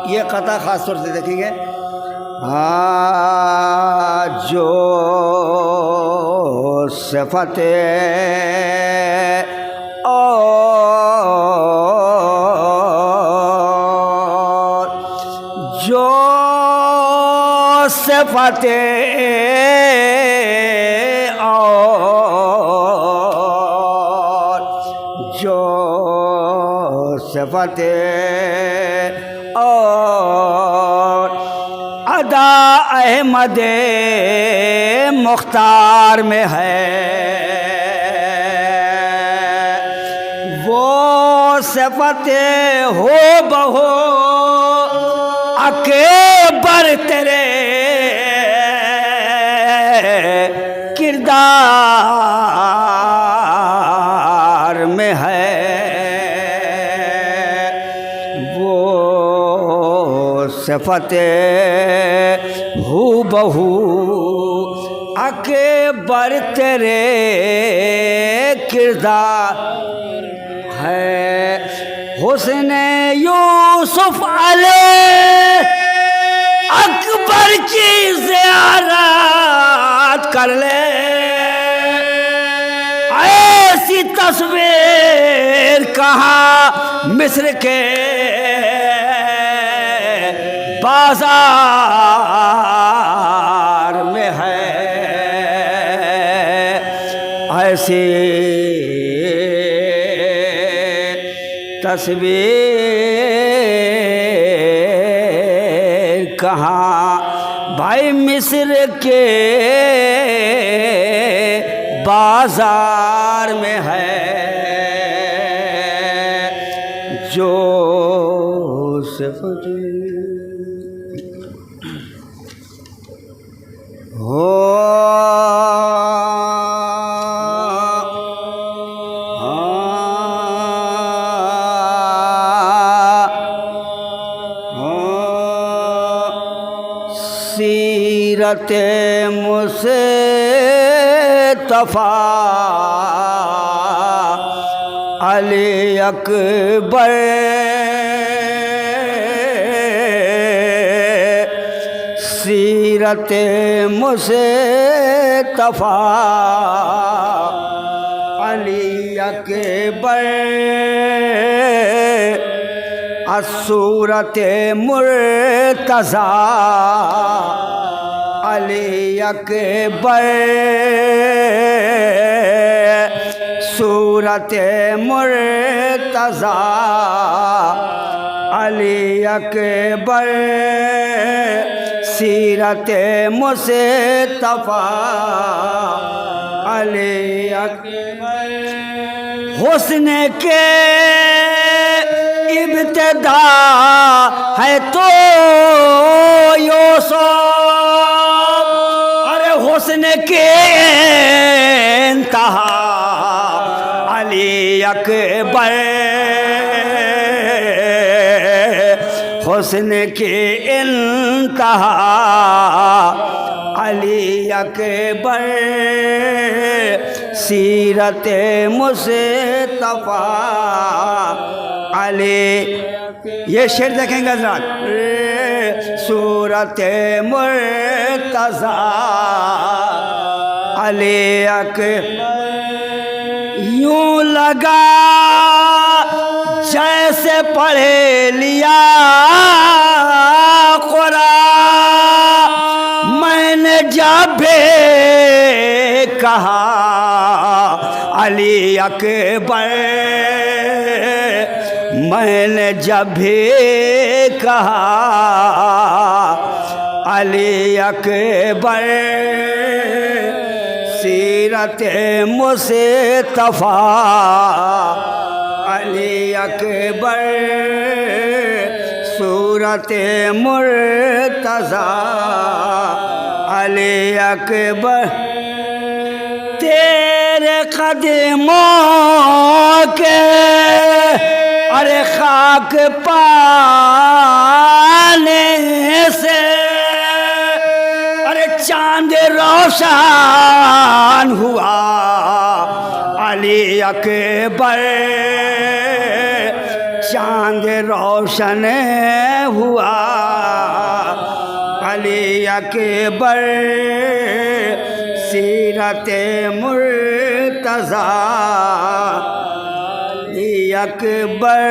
یہ قطع خاص طور سے دیکھیں گے، جو صفت اور جو صفت اور جو صفت اور ادا احمد مختار میں ہے، وہ صفت ہو بہو اکبر تیرے کردار میں ہے، وہ صفت ہو بہو اکبر تیرے کردار ہے۔ حسن یوسف علیہ اکبر کی زیارت کر لے، ایسی تصویر کہاں مصر کے بازار میں ہے، ایسی تصویر کہاں بھائی مصر کے بازار میں ہے، جو صفت ہو سیرت مصطفیٰ علی اکبر سیرت مصطفیٰ علی اکبر الصورت مرتضیٰ علی اکبر صورت مرتضیٰ علی اکبر سیرت مصطفیٰ علی اکبر حسن کے ابتدا ہے تو یوسف، ارے حسن کے انتہا علی اکبر، حسن کی انتہا علی اکبر سیرت مصطفیٰ علی، یہ شعر دیکھیں گے حضرات، صورت مرتضیٰ علی اکبر یوں لگا جیسے پڑھے لیا قرآن، میں نے جب بھی کہا علی اکبر، میں نے جب بھی کہا علی اکبر سیرت مصطفیٰ علی اکبر صورت مرتضیٰ علی اکبر، تیرے قدموں کے ارے خاک پانے سے ارے چاند روشن ہوا علی اکبر، چاند روشن ہوا علی اکبر سیرت مرتضیٰ علی اکبر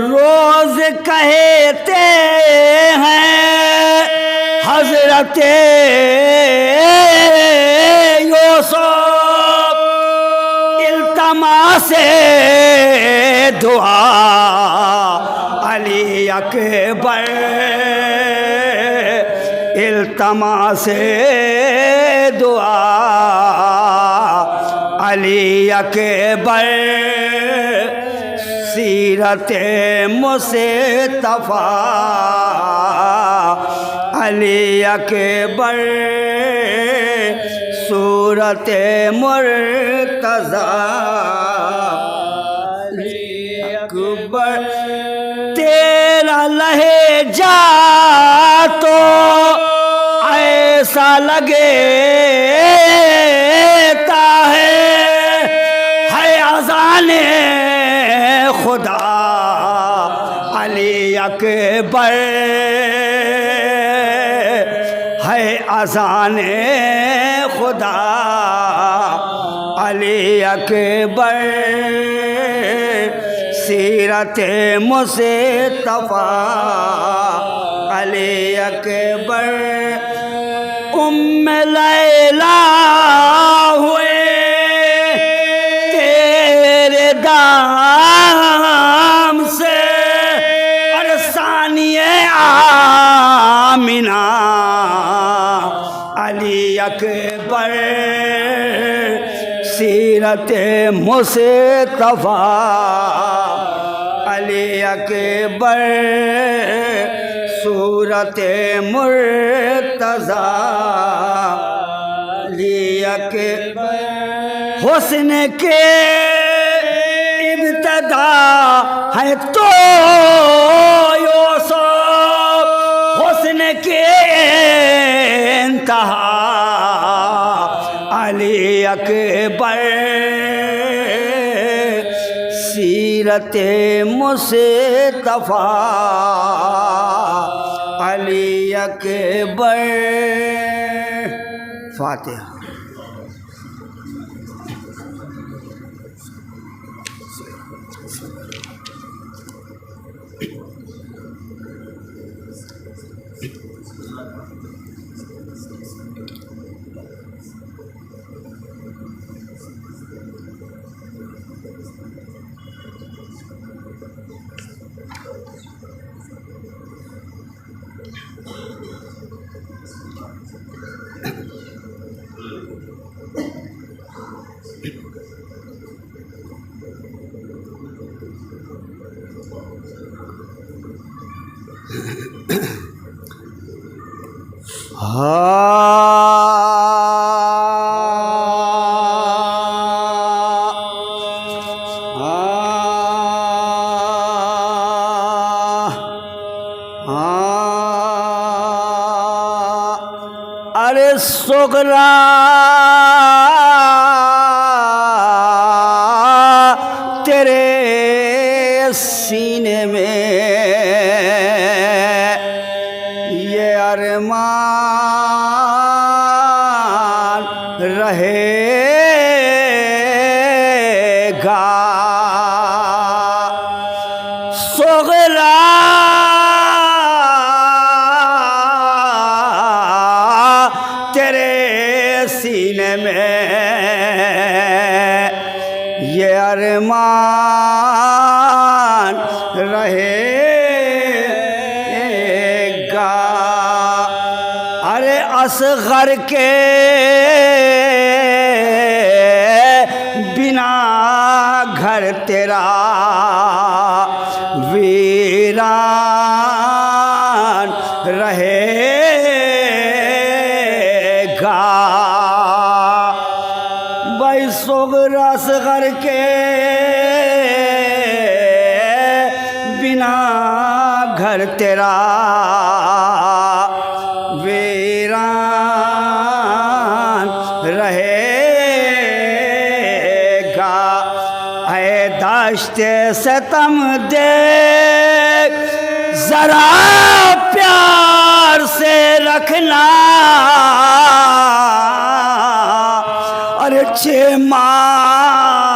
روز کہتے ہیں حضرت یوسف التماس دعا علی اکبر التماس دعا علی اکبر سیرت مصطفیٰ علی اکبر صورت مرتضیٰ علی اکبر تیرا لہجہ تو ایسا لگتا ہے اذان خدا علی اکبر ہے اذان خدا علی اکبر سیرت مصطفیٰ علی اکبر ام لیلا ہوئے تیرے دام سے اور ثانیہ آمنہ علی اکبر سیرت مصطفیٰ علی اکبر صورت مرتضیٰ علی اکبر حسن کے ابتدا ہے تو یوسف حسن کے انتہا علی اکبر سیرت مصطفیٰ علی اکبر فاتحہ ارے سغرا تیرے سینے میں یہ ارمان رہے گا سغرا تیرے سینے میں یہ ارمان رہے گا ارے اصغر کے بنا گھر تیرا ویران رہے گا بھائی صغرا اصغر کے بنا گھر تیرا ویران رہے گا اے رشتے ستم دیکھ ذرا پیار سے رکھنا، ارے 6 ماہ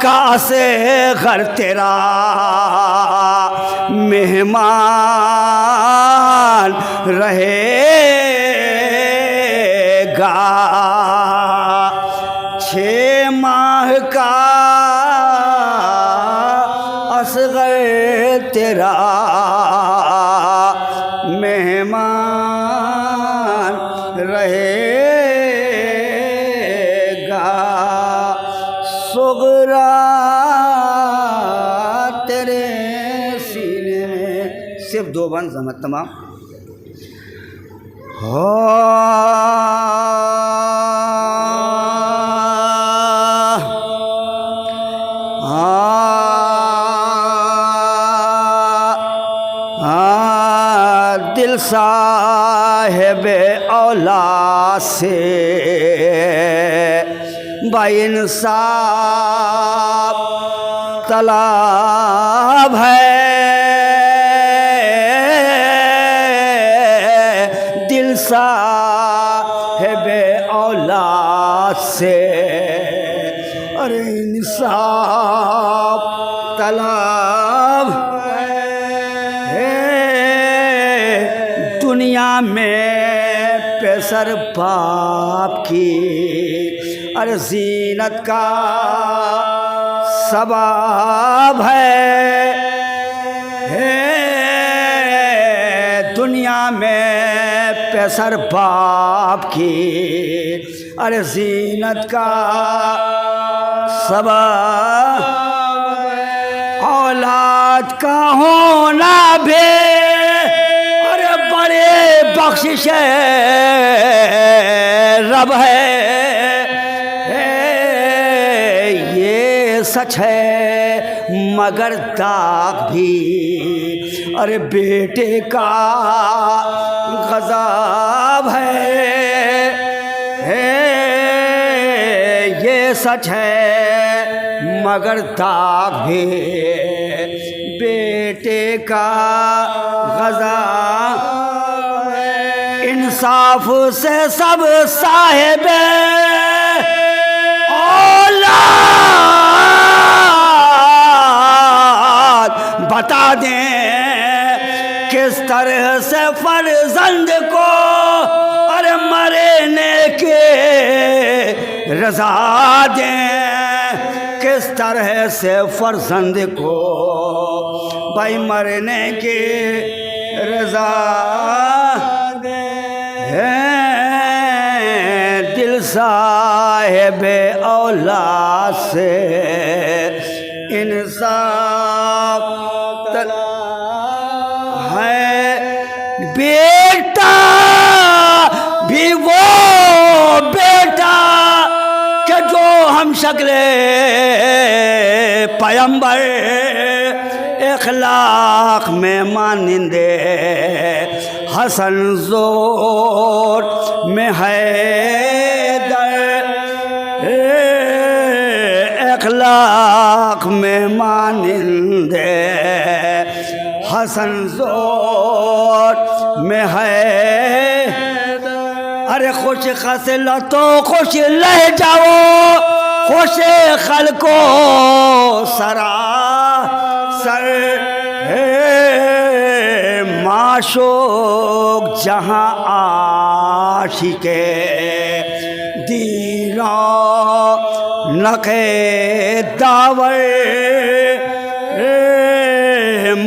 کا سے گھر تیرا مہمان رہے گا، 6 ماہ کا اصغر تیرا مہمان رہے گا، صغرا تیرے سینے میں۔ صرف 2 بند زمت تمام دل صاحب اولاد سے بھائی انصاف طلب ہے، دل صاحب اولاد سے ارے انصاف طلب ہے، دنیا میں پیسر باپ کی ارے زینت کا سبب ہے، دنیا میں پیسر باپ کی ارے زینت کا سبب، اولاد کا ہونا بھی ارے بڑے بخشش رب ہے، یہ سچ ہے مگر داغ بھی ارے بیٹے کا غضب ہے، یہ سچ ہے مگر داغ بھی بیٹے کا غضب، انصاف سے سب صاحب اولاد بتا دیں کس طرح سے فرزند کو ارے مرنے کے رضا دیں، کس طرح سے فرزند کو بھائی مرنے کی رضا دیں، دل صاحب اولاد سے انصاف ہے، بیٹا بھی وہ بیٹا کہ جو ہم شکل پیمبر اخلاق میں مانندے حسن زور میں حیدر، اخلاق میں مانندے حسن زور میں ہے، ارے خوش خصلتوں خوش لہ جاؤ خوش خلقو سراسر، معشوق جہاں عاشق دیرانق داور،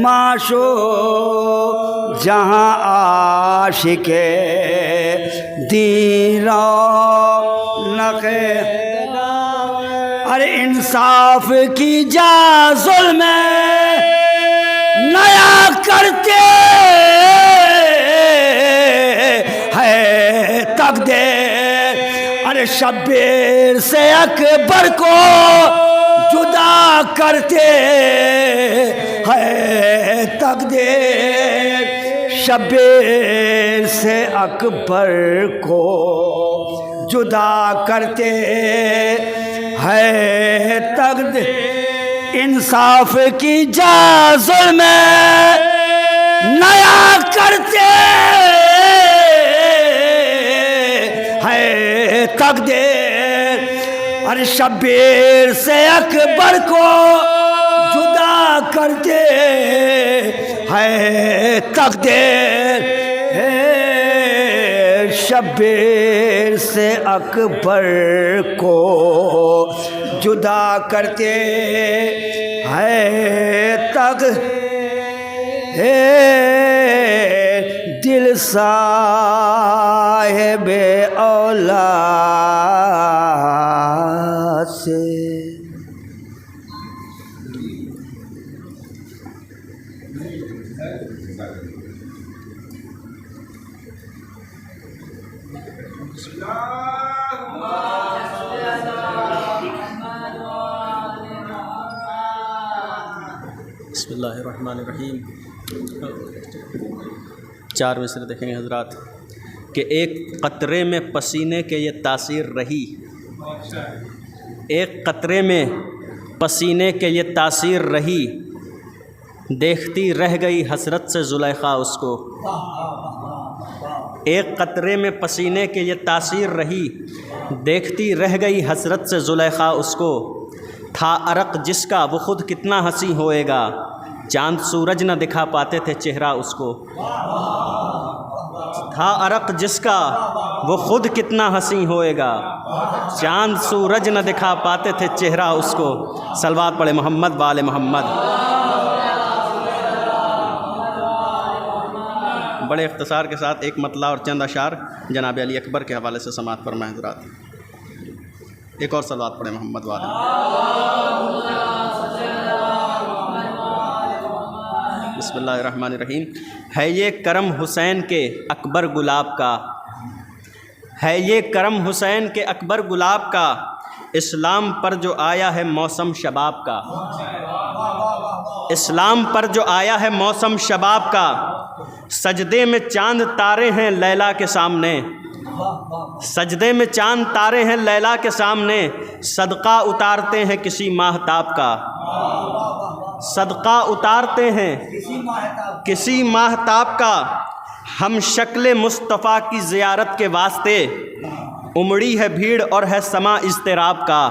معشوق جہاں عاشق دیرانق، ارے انصاف کی جا ظلم نیا کرتے ہے تقدیر، ارے شبیر سے اکبر کو جدا کرتے ہے تقدیر، شبیر سے اکبر کو جدا کرتے ہے تقدیر، انصاف کی جا ظلم نیا کرتے ہے تقدیر، اور شبیر سے اکبر کو جدا کرتے ہے تقدیر، شبیر سے اکبر کو جدا کرتے ہے تقدیر، دل صاحب اولاد سے۔ بسم اللہ الرحمن الرحیم۔ 4 مصرع دیکھیں گے حضرات کہ ایک قطرے میں پسینے کے یہ تاثیر رہی، ایک قطرے میں پسینے کے یہ تاثیر رہی، دیکھتی رہ گئی حسرت سے زلیخا اس کو۔ ایک قطرے میں پسینے کے یہ تاثیر رہی، دیکھتی رہ گئی حسرت سے زلیخا اس کو۔ تھا عرق جس کا وہ خود کتنا حسین ہوئے گا، چاند سورج نہ دکھا پاتے تھے چہرہ اس کو۔ تھا عرق جس کا وہ خود کتنا حسین ہوئے گا، چاند سورج نہ دکھا پاتے تھے چہرہ اس کو۔ صلوات پڑھے محمد وآل محمد۔ بڑے اختصار کے ساتھ ایک مطلع اور چند اشعار جناب علی اکبر کے حوالے سے سماعت فرمائیں حضرات۔ ایک اور صلوات پڑھیں محمد وآل محمد۔ بسم اللہ الرحمن الرحیم۔ ہے یہ کرم حسین کے اکبر گلاب کا، ہے یہ کرم حسین کے اکبر گلاب کا، اسلام پر جو آیا ہے موسم شباب کا، اسلام پر جو آیا ہے موسم شباب کا۔ سجدے میں چاند تارے ہیں لیلا کے سامنے، سجدے میں چاند تارے ہیں لیلا کے سامنے، صدقہ اتارتے ہیں کسی ماہتاب کا، صدقہ اتارتے ہیں کسی ماہتاب کا۔ ہم شکل مصطفیٰ کی زیارت کے واسطے، امڑی ہے بھیڑ اور ہے سما اضطراب کا،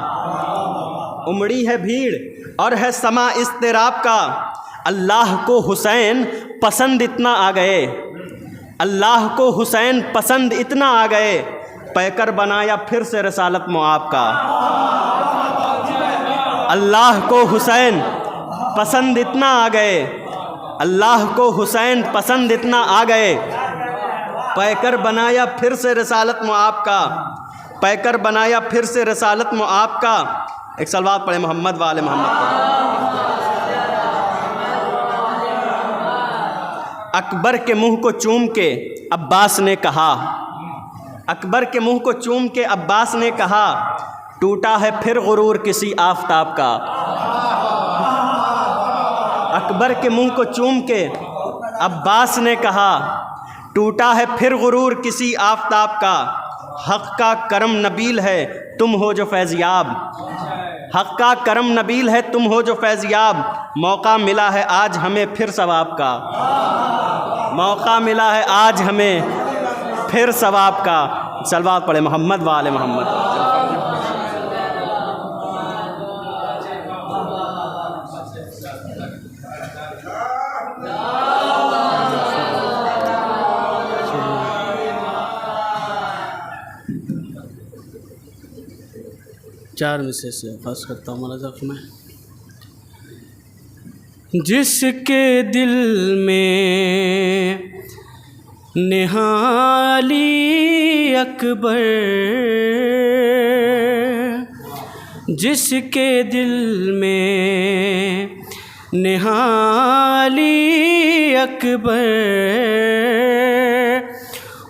امڑی ہے بھیڑ اور ہے سما اضطراب کا۔ اللہ کو حسین پسند اتنا آ گئے، اللہ کو حسین پسند اتنا آ گئے، پیکر بنایا پھر سے رسالت معاب کا۔ اللہ کو حسین پسند اتنا آ گئے، اللہ کو حسین پسند اتنا آ گئے، پیکر بنایا پھر سے رسالت معاب کا، پیکر بنایا پھر سے رسالت معاب کا۔ ایک صلوات پڑھیں محمد وآل محمد۔ اکبر کے منہ کو چوم کے عباس نے کہا، اکبر کے منہ کو چوم کے عباس نے کہا، ٹوٹا ہے پھر غرور کسی آفتاب کا۔ اکبر کے منہ کو چوم کے عباس نے کہا، ٹوٹا ہے پھر غرور کسی آفتاب کا۔ حق کا کرم نبیل ہے تم ہو جو فیضیاب، حق کا کرم نبیل ہے تم ہو جو فیضیاب، موقع ملا ہے آج ہمیں پھر ثواب کا، موقع ملا ہے آج ہمیں پھر ثواب کا۔ صلوات پڑھے محمد وآل محمد۔ چار مصرع سے آغاز کرتا ہوں ملازف میں۔ جس کے دل میں نہالی اکبر، جس کے دل میں نہالی اکبر،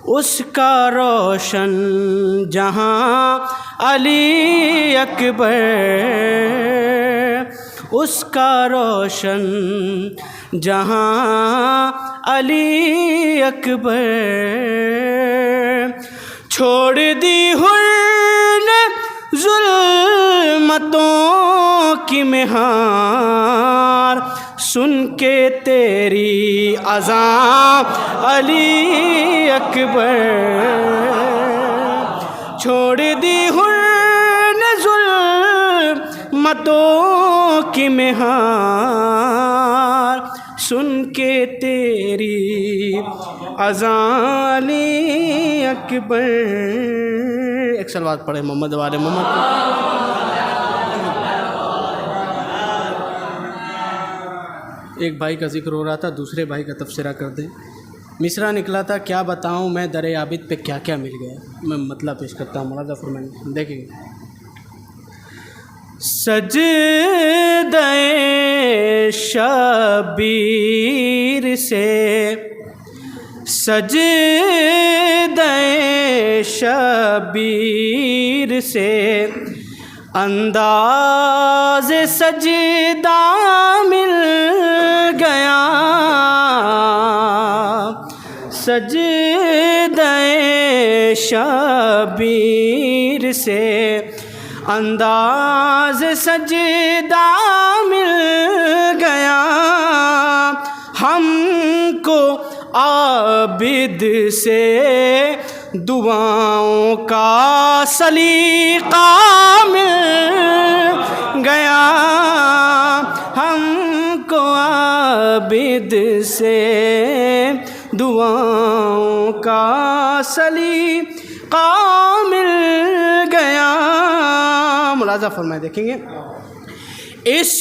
اس کا روشن جہاں علی اکبر، اس کا روشن جہاں علی اکبر، چھوڑ دی حر نے ظلمتوں کی مہار سن کے تیری اذان علی اکبر چھوڑ دی حرن ظلمتوں کی مہار سن کے تیری اذان علی اکبر. ایک صلوات پڑھے محمد والے محمد. ایک بھائی کا ذکر ہو رہا تھا، دوسرے بھائی کا تبصرہ کر دیں. مصرع نکلا تھا کیا بتاؤں میں در عابد پہ کیا کیا مل گیا. میں مطلب پیش کرتا ہوں، ملاحظہ فرمائیں. دیکھیں گے سجدہ شبیر سے سجدہ شبیر سے انداز سجدہ مل گیا. سجدہ شبیر سے انداز سجدہ مل گیا. ہم کو عابد سے دعاؤں کا سلیقہ مل گیا. ہم کو عابد سے دعاؤں کا سلیقہ مل گیا. ملاحظہ فرمائے دیکھیں گے اس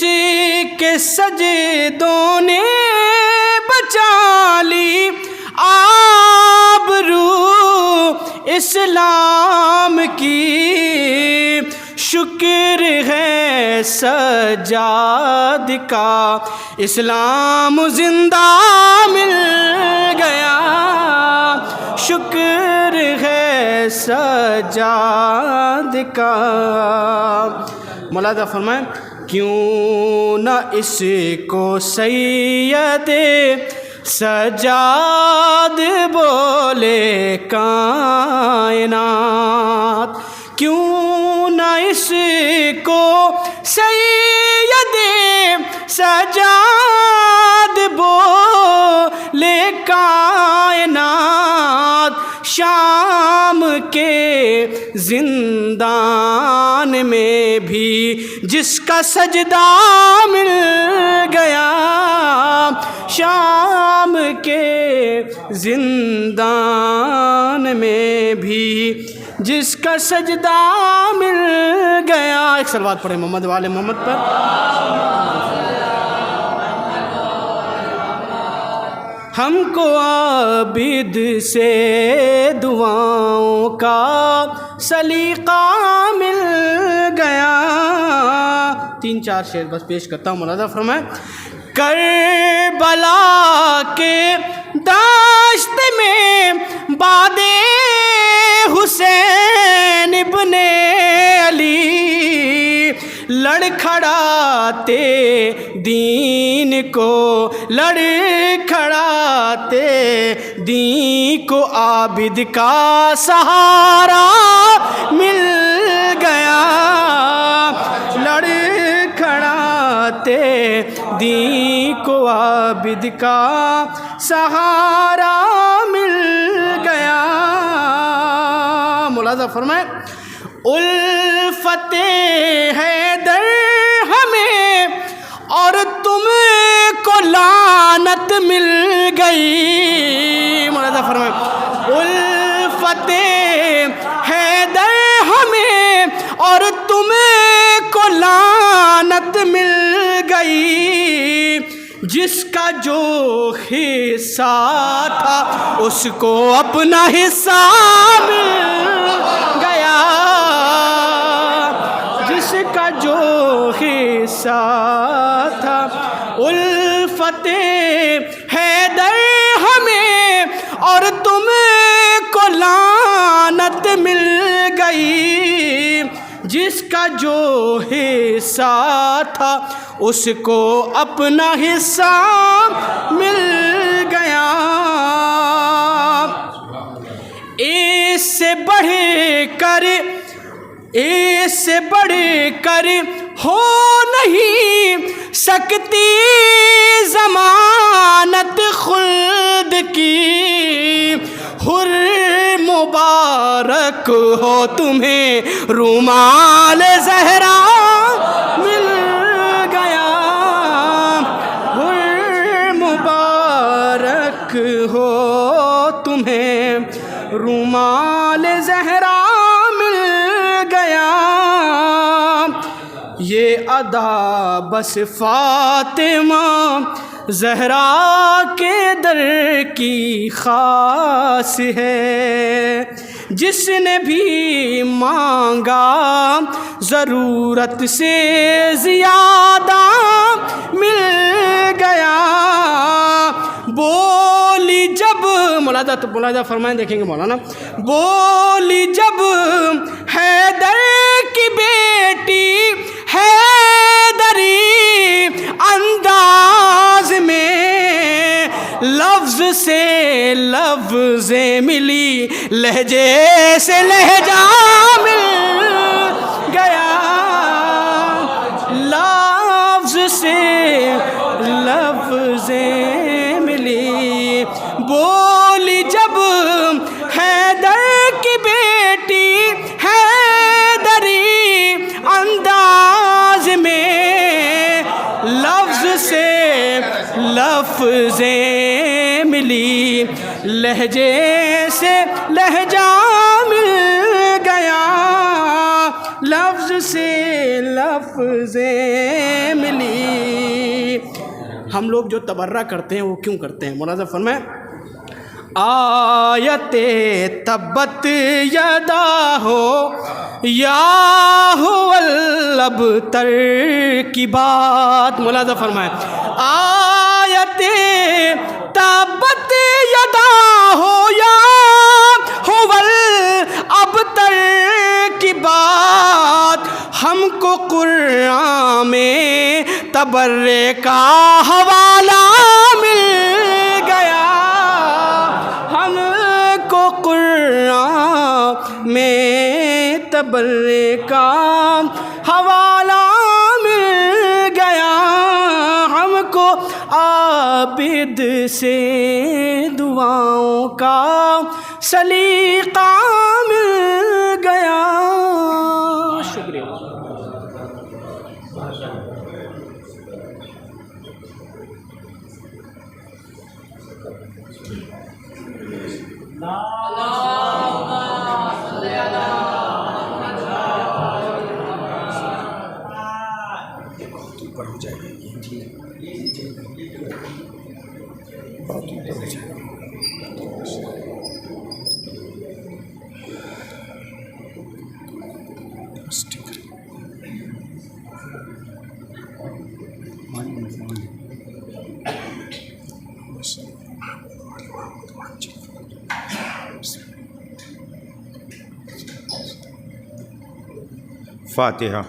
کے سجدوں نے بچا لی آبرو اسلام کی. شکر ہے سجاد کا اسلام زندہ مل گیا. شکر ہے سجاد کا. ملاحظہ فرمائیں کیوں نہ اس کو سید سجاد بولے کائنات. کیوں نہ اس کو سید سجاد بولے کائنات. شام کے زندان میں بھی جس کا سجدہ مل گیا. شام کے زندان میں بھی جس کا سجدہ مل گیا. ایک صلوات پڑھے محمد والے محمد پر. ہم کو عابد سے دعاؤں کا سلیقہ مل گیا. 3-4 شعر بس پیش کرتا ہوں، ملاحظہ فرمائیں. کربلا کے داشت میں باد حسین ابن علی لڑکھڑاتے دین کو لڑکھڑاتے دین کو عابد کا سہارا مل گیا. لڑکھڑاتے دین کو عابد کا سہارا مل گیا. ملاحظہ فرمائیں الفت حیدر ہمیں اور تم کو لعنت مل گئی. ملاحظہ فرمائیں الفت حیدر ہمیں اور تم کو لعنت مل گئی. جس کا جو حصہ تھا اس کو اپنا حصہ مل گیا. جس کا جو حصہ تھا الفت حیدر ہمیں اور تم کو لعنت مل گئی. جس کا جو حصہ تھا اس کو اپنا حصہ مل گیا. اس سے بڑھ کر ہو نہیں سکتی ضمانت خلد کی، حر مبارک ہو تمہیں رومال زہرا مل گیا، حر مبارک ہو تمہیں رومال زہرا مل گیا، یہ ادا بس فاطمہ زہرا کے در کی خاص ہے، جس نے بھی مانگا ضرورت سے زیادہ مل گیا، بولی جب ملاحظہ فرمائیں، دیکھیں گے مولانا، بولی جب حیدر کی بیٹی حیدری انداز میں، لفظ سے لفظ ملی، لہجے سے لہجہ مل گیا، لفظ سے لفظ ملی، بولی جب حیدر کی بیٹی حیدری انداز میں، لفظ سے لفظ ملی، لہجے سے لہجہ مل گیا، لفظ سے لفظ ملی۔ ہم لوگ جو تبرہ کرتے ہیں وہ کیوں کرتے ہیں؟ مولانا فرمائیں، آیت تبت یدا ہو یا ہو الابتر کی بات، ملاحظہ فرمائیں، آیت تبت یدا ہو یا ہو الابتر کی بات، ہم کو قرآن میں تبرے کا حوالہ مل گیا، ہم کو قرآن میں تبرے کا حوالہ مل گیا، ہم کو عابد سے دعاؤں کا سلیقہ مل گیا۔ شکریہ۔ فاتحہ۔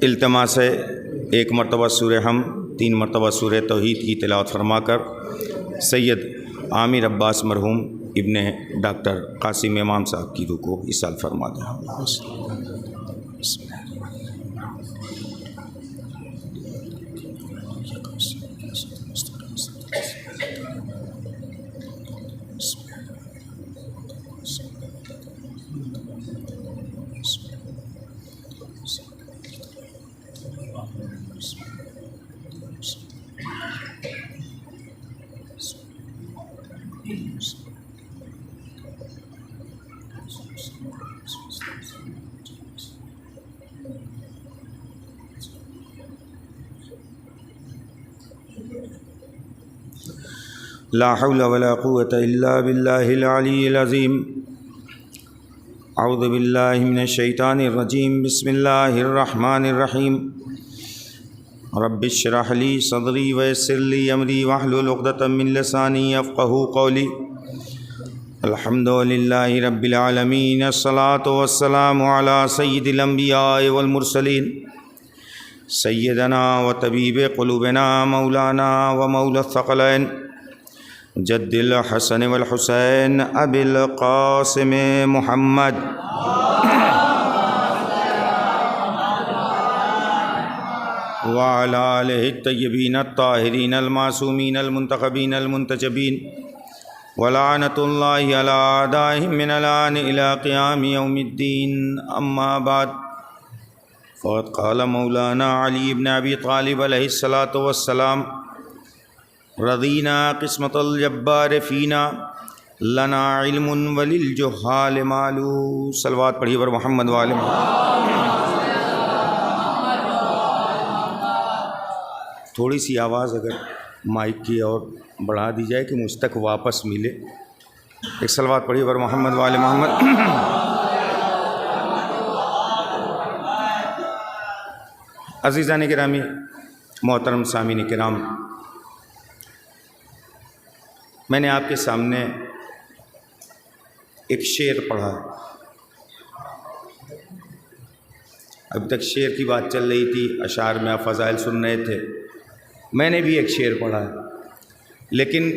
التماس ہے ایک مرتبہ سورہ حمد، 3 مرتبہ سورہ توحید کی تلاوت فرما کر سید عامر عباس مرحوم ابن ڈاکٹر قاسم امام صاحب کی روح کو اصال فرما دیں۔ لا حول ولا قوة إلا بالله العلي العظيم۔ اعوذ باللہ من الشیطان الرجیم، بسم اللہ الرحمن الرحیم۔ رب اشرح لي صدري ويسر لي أمري واحلل عقدة من لساني يفقهوا قولي الحمد لله رب العالمين الصلاة والسلام على سيد الأنبياء والمرسلين سيدنا وطبيب قلوبنا مولانا ومولى الثقلين جد الحسن والحسين أبي القاسم محمد وعلى آله الطيبين الطاهرين المعصومين المنتخبين المنتجبين ولعنة الله على أعدائهم من الآن إلى قيام يوم الدين أما بعد فقد قال مولانا علي بن أبي طالب عليه الصلاة والسلام رضينا قسمة الجبار فينا لنا علم وللجهال مال. صلوات پڑھیے پر محمد وآل محمد. تھوڑی سی آواز اگر مائک کی اور بڑھا دی جائے کہ مجھ تک واپس ملے. ایک صلوات پڑھیے پر محمد وآل محمد. عزیزان گرامی، محترم سامعین کرام، میں نے آپ کے سامنے ایک شعر پڑھا. اب تک شعر کی بات چل رہی تھی، اشعار میں آپ فضائل سن رہے تھے. میں نے بھی ایک شعر پڑھا ہے، لیکن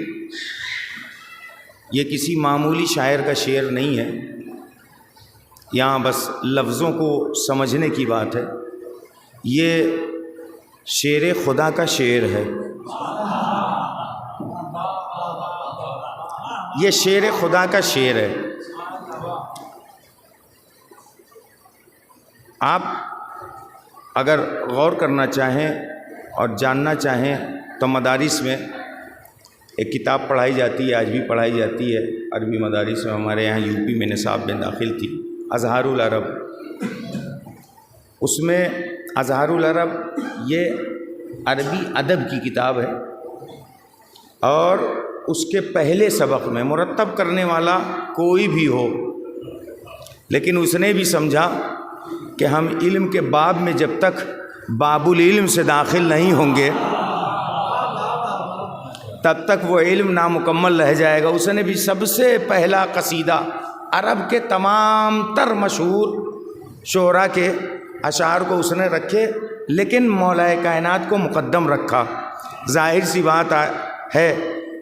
یہ کسی معمولی شاعر کا شعر نہیں ہے. یہاں بس لفظوں کو سمجھنے کی بات ہے. یہ شعر خدا کا شعر ہے. یہ شعر خدا کا شعر ہے. آپ اگر غور کرنا چاہیں اور جاننا چاہیں تو مدارس میں ایک کتاب پڑھائی جاتی ہے، آج بھی پڑھائی جاتی ہے عربی مدارس میں. ہمارے یہاں یو پی میں نصاب میں داخل تھی، اظہار العرب. اس میں اظہار العرب یہ عربی ادب کی کتاب ہے، اور اس کے پہلے سبق میں مرتب کرنے والا کوئی بھی ہو، لیکن اس نے بھی سمجھا کہ ہم علم کے باب میں جب تک باب العلم سے داخل نہیں ہوں گے تب تک وہ علم نامکمل رہ جائے گا. اس نے بھی سب سے پہلا قصیدہ عرب کے تمام تر مشہور شعراء کے اشعار کو اس نے رکھے، لیکن مولا کائنات کو مقدم رکھا. ظاہر سی بات ہے،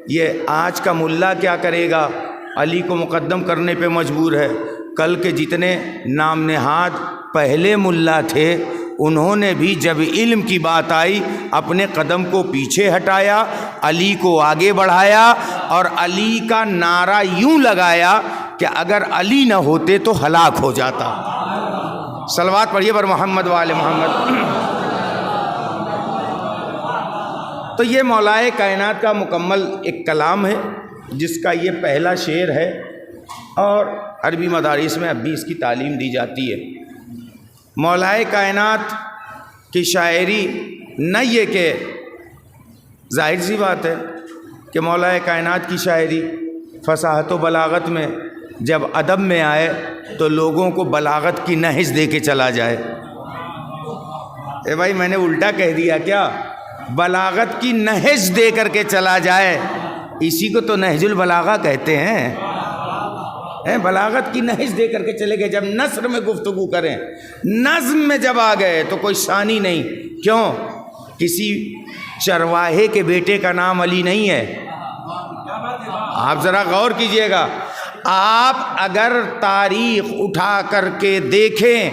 یہ آج کا ملا کیا کرے گا، علی کو مقدم کرنے پہ مجبور ہے. کل کے جتنے نام نہاد پہلے ملا تھے، انہوں نے بھی جب علم کی بات آئی اپنے قدم کو پیچھے ہٹایا، علی کو آگے بڑھایا، اور علی کا نعرہ یوں لگایا کہ اگر علی نہ ہوتے تو ہلاک ہو جاتا. صلوات پڑھیے پر محمد وآل محمد. تو یہ مولائے کائنات کا مکمل ایک کلام ہے جس کا یہ پہلا شعر ہے، اور عربی مدارس میں اب بھی اس کی تعلیم دی جاتی ہے. مولائے کائنات کی شاعری نہ یہ کہ ظاہر سی بات ہے کہ مولائے کائنات کی شاعری فصاحت و بلاغت میں جب ادب میں آئے تو لوگوں کو بلاغت کی نہج دے کے چلا جائے. اے بھائی میں نے الٹا کہہ دیا کیا؟ بلاغت کی نہج دے کر کے چلا جائے، اسی کو تو نہج البلاغہ کہتے ہیں. بلاغت کی نہج دے کر کے چلے گئے. جب نثر میں گفتگو کریں، نظم میں جب آ گئے تو کوئی ثانی نہیں. کیوں؟ کسی چرواہے کے بیٹے کا نام علی نہیں ہے. آپ ذرا غور کیجئے گا. آپ اگر تاریخ اٹھا کر کے دیکھیں،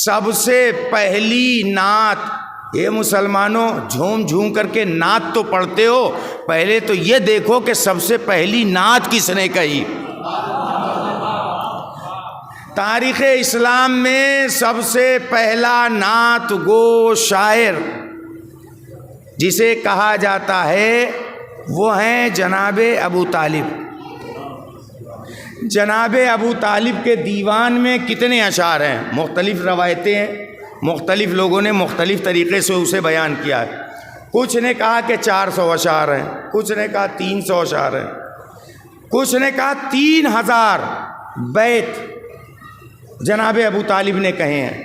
سب سے پہلی نعت، یہ مسلمانوں جھوم جھوم کر کے نعت تو پڑھتے ہو، پہلے تو یہ دیکھو کہ سب سے پہلی نعت کس نے کہی. تاریخ اسلام میں سب سے پہلا نعت گو شاعر جسے کہا جاتا ہے وہ ہیں جناب ابو طالب. جناب ابو طالب کے دیوان میں کتنے اشعار ہیں؟ مختلف روایتیں ہیں، مختلف لوگوں نے مختلف طریقے سے اسے بیان کیا ہے. کچھ نے کہا کہ 400 اشعار ہیں، کچھ نے کہا 300 اشعار ہیں، کچھ نے کہا 3000 بیت جناب ابو طالب نے کہے ہیں،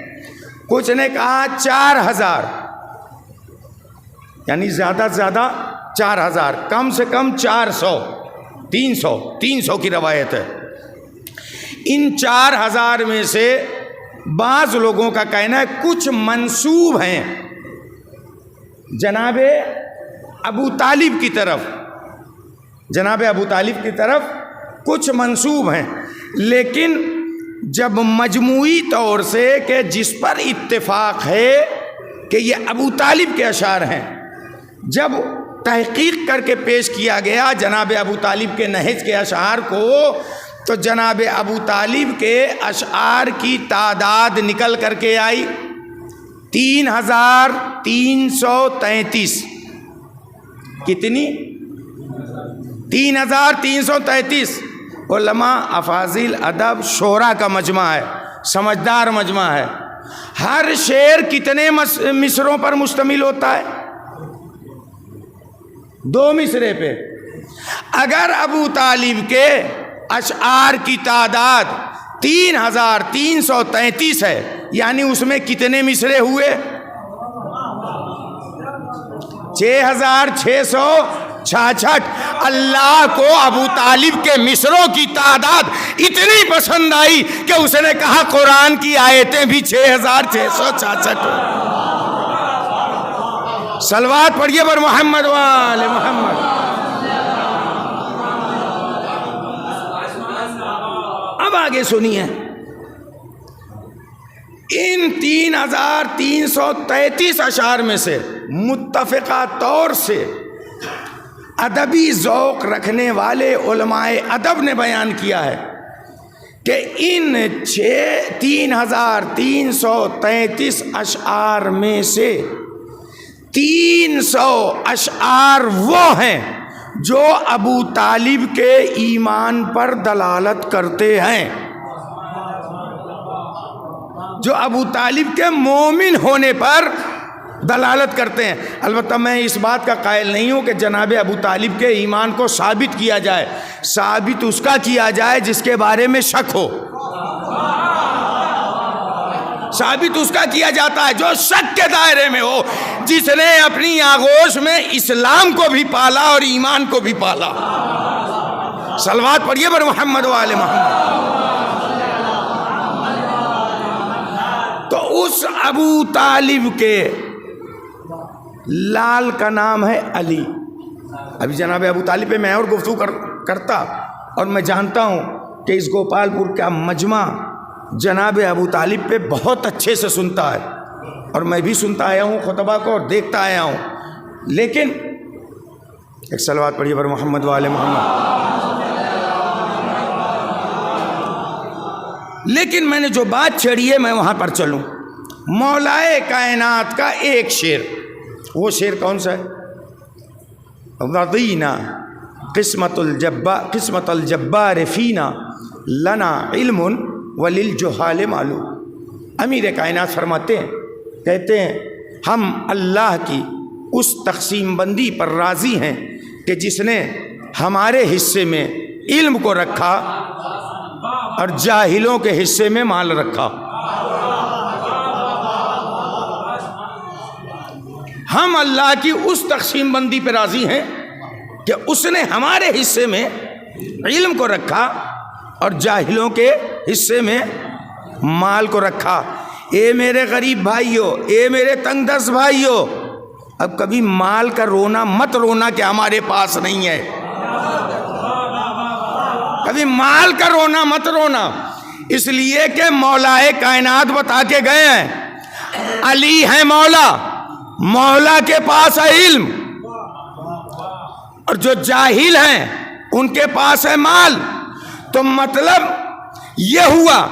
کچھ نے کہا 4000. یعنی زیادہ سے زیادہ 4000، کم سے کم 400، 300 کی روایت ہے۔ ان 4000 میں سے بعض لوگوں کا کہنا ہے کچھ منسوب ہیں جناب ابو طالب کی طرف، جناب ابو طالب کی طرف کچھ منسوب ہیں، لیکن جب مجموعی طور سے کہ جس پر اتفاق ہے کہ یہ ابو طالب کے اشعار ہیں، جب تحقیق کر کے پیش کیا گیا جناب ابو طالب کے نہج کے اشعار کو، تو جناب ابو طالب کے اشعار کی تعداد نکل کر کے آئی 3333۔ کتنی؟ 3333۔ علماء، افاضل، ادب، شعراء کا مجمع ہے، سمجھدار مجمع ہے۔ ہر شعر کتنے مصروں پر مشتمل ہوتا ہے؟ 2 مصرے پہ۔ اگر ابو طالب کے اشعار کی تعداد 3333 ہے، یعنی اس میں کتنے مصرے ہوئے؟ 6666۔ اللہ کو ابو طالب کے مصروں کی تعداد اتنی پسند آئی کہ اس نے کہا قرآن کی آیتیں بھی 6666۔ صلوات پڑھیے بر محمد وآل محمد۔ اب آگے سنیے، ان 3333 اشعار میں سے متفقہ طور سے ادبی ذوق رکھنے والے علماء ادب نے بیان کیا ہے کہ ان 3333 اشعار میں سے 300 اشعار وہ ہیں جو ابو طالب کے ایمان پر دلالت کرتے ہیں، جو ابو طالب کے مومن ہونے پر دلالت کرتے ہیں۔ البتہ میں اس بات کا قائل نہیں ہوں کہ جناب ابو طالب کے ایمان کو ثابت کیا جائے، ثابت اس کا کیا جائے جس کے بارے میں شک ہو، ثابت اس کا کیا جاتا ہے جو شک کے دائرے میں ہو، جس نے اپنی آغوش میں اسلام کو بھی پالا اور ایمان کو بھی پالا۔ صلوات پڑھیے بر محمد وآل محمد۔ تو اس ابو طالب کے لال کا نام ہے علی۔ ابھی جناب ابو طالب پہ میں اور گفتگو کرتا، اور میں جانتا ہوں کہ اس گوپال پور کا مجمع جناب ابو طالب پہ بہت اچھے سے سنتا ہے، اور میں بھی سنتا آیا ہوں خطبہ کو اور دیکھتا آیا ہوں، لیکن ایک صلوات پڑھیے بر محمد وآل محمد۔ لیکن میں نے جو بات چھیڑی ہے میں وہاں پر چلوں۔ مولائے کائنات کا ایک شعر، وہ شعر کون سا ہے؟ رضینا قسمت الجبار فینا لنا علم وللجہال معلوم۔ امیر کائنات فرماتے ہیں، کہتے ہیں ہم اللہ کی اس تقسیم بندی پر راضی ہیں کہ جس نے ہمارے حصے میں علم کو رکھا اور جاہلوں کے حصے میں مال رکھا۔ ہم اللہ کی اس تقسیم بندی پہ راضی ہیں کہ اس نے ہمارے حصے میں علم کو رکھا اور جاہلوں کے حصے میں مال کو رکھا۔ اے میرے غریب بھائیوں، اے میرے تنگ دست بھائیوں، اب کبھی مال کا رونا مت رونا کہ ہمارے پاس نہیں ہے، کبھی مال کا رونا مت رونا، اس لیے کہ مولائے کائنات بتا کے گئے ہیں علی ہے مولا، مولا کے پاس ہے علم، اور جو جاہل ہیں ان کے پاس ہے مال۔ تو مطلب یہ ہوا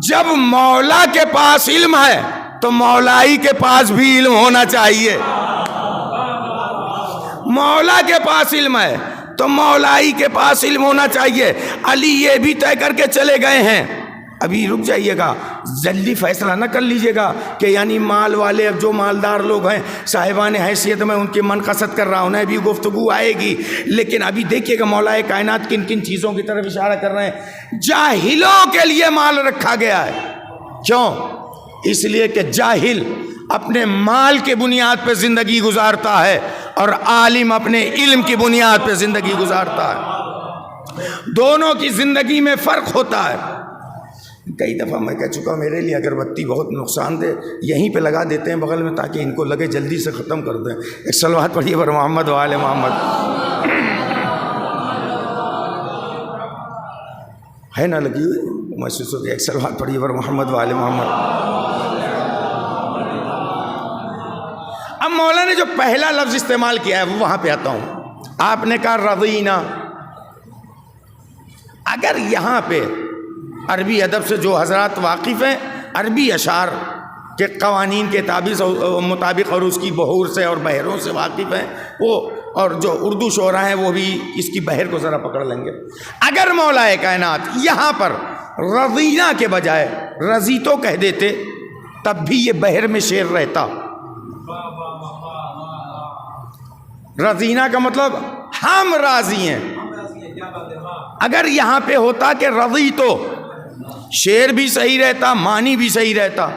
جب مولا کے پاس علم ہے تو مولائی کے پاس بھی علم ہونا چاہیے، مولا کے پاس علم ہے تو مولائی کے پاس علم ہونا چاہیے۔ علی یہ بھی طے کر کے چلے گئے ہیں، ابھی رک جائیے گا، جلدی فیصلہ نہ کر لیجئے گا کہ یعنی مال والے اب جو مالدار لوگ ہیں صاحبان حیثیت میں ان کی منقصد کر رہا ہوں، انہیں بھی گفتگو آئے گی، لیکن ابھی دیکھیے گا مولائے کائنات کن کن چیزوں کی طرف اشارہ کر رہے ہیں۔ جاہلوں کے لیے مال رکھا گیا ہے، کیوں؟ اس لیے کہ جاہل اپنے مال کے بنیاد پہ زندگی گزارتا ہے اور عالم اپنے علم کی بنیاد پہ زندگی گزارتا ہے. دونوں کی زندگی میں فرق ہوتا ہے. کئی دفعہ میں کہہ چکا میرے لیے اگربتی بہت نقصان دہ، یہیں پہ لگا دیتے ہیں بغل میں تاکہ ان کو لگے جلدی سے ختم کر دیں. ایک صلوات پڑھیے بر محمد و آل محمد. ہے نا لگی ہوئی محسوس ہو گیا. ایک صلوات پڑھیے بر محمد و آل محمد. اب مولا نے جو پہلا لفظ استعمال کیا ہے وہ وہاں پہ آتا ہوں. آپ نے کہا رضینا. اگر یہاں پہ عربی ادب سے جو حضرات واقف ہیں، عربی اشعار کے قوانین کے مطابق اور اس کی بحور سے اور بحروں سے واقف ہیں وہ، اور جو اردو شعراء ہیں وہ بھی اس کی بحر کو ذرا پکڑ لیں گے. اگر مولا کائنات یہاں پر رضینا کے بجائے رضیتو کہہ دیتے تب بھی یہ بحر میں شعر رہتا. رضینا کا مطلب ہم راضی ہیں. اگر یہاں پہ ہوتا کہ رضیتو، شعر بھی صحیح رہتا، معنی بھی صحیح رہتا.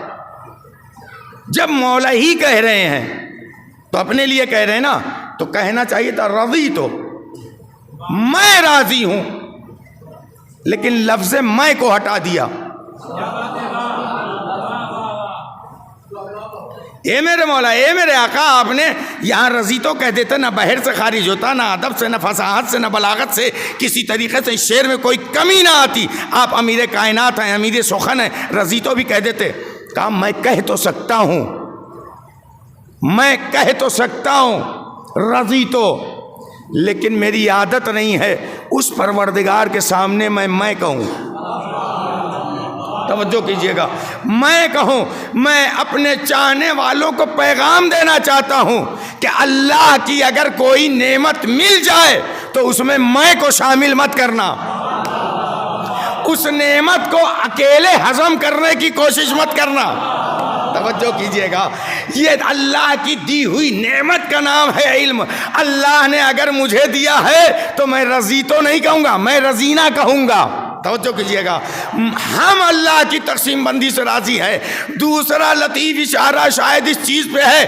جب مولا ہی کہہ رہے ہیں تو اپنے لیے کہہ رہے ہیں نا، تو کہنا چاہیے تھا رضیتو، میں راضی ہوں. لیکن لفظ میں کو ہٹا دیا. اے میرے مولا، اے میرے آقا، آپ نے یہاں رضیتو کہہ دیتے، نہ بحر سے خارج ہوتا، نہ ادب سے، نہ فصاحت سے، نہ بلاغت سے، کسی طریقے سے شعر میں کوئی کمی نہ آتی. آپ امیر کائنات ہیں، امیر سخن ہیں، رضیتو بھی کہہ دیتے. کہا میں کہہ تو سکتا ہوں، میں کہہ تو سکتا ہوں رضیتو، لیکن میری عادت نہیں ہے اس پروردگار کے سامنے میں کہوں. توجہ کیجئے گا، میں کہوں. میں اپنے چاہنے والوں کو پیغام دینا چاہتا ہوں کہ اللہ کی اگر کوئی نعمت مل جائے تو اس میں کو شامل مت کرنا. اس نعمت کو اکیلے ہضم کرنے کی کوشش مت کرنا. توجہ کیجئے گا، یہ اللہ کی دی ہوئی نعمت کا نام ہے علم. اللہ نے اگر مجھے دیا ہے تو میں رضیتو نہیں کہوں گا، میں رضینا کہوں گا. توجہ کیجئے گا، ہم اللہ کی تقسیم بندی سے راضی ہیں. دوسرا لطیف اشارہ شاید اس چیز پہ ہے،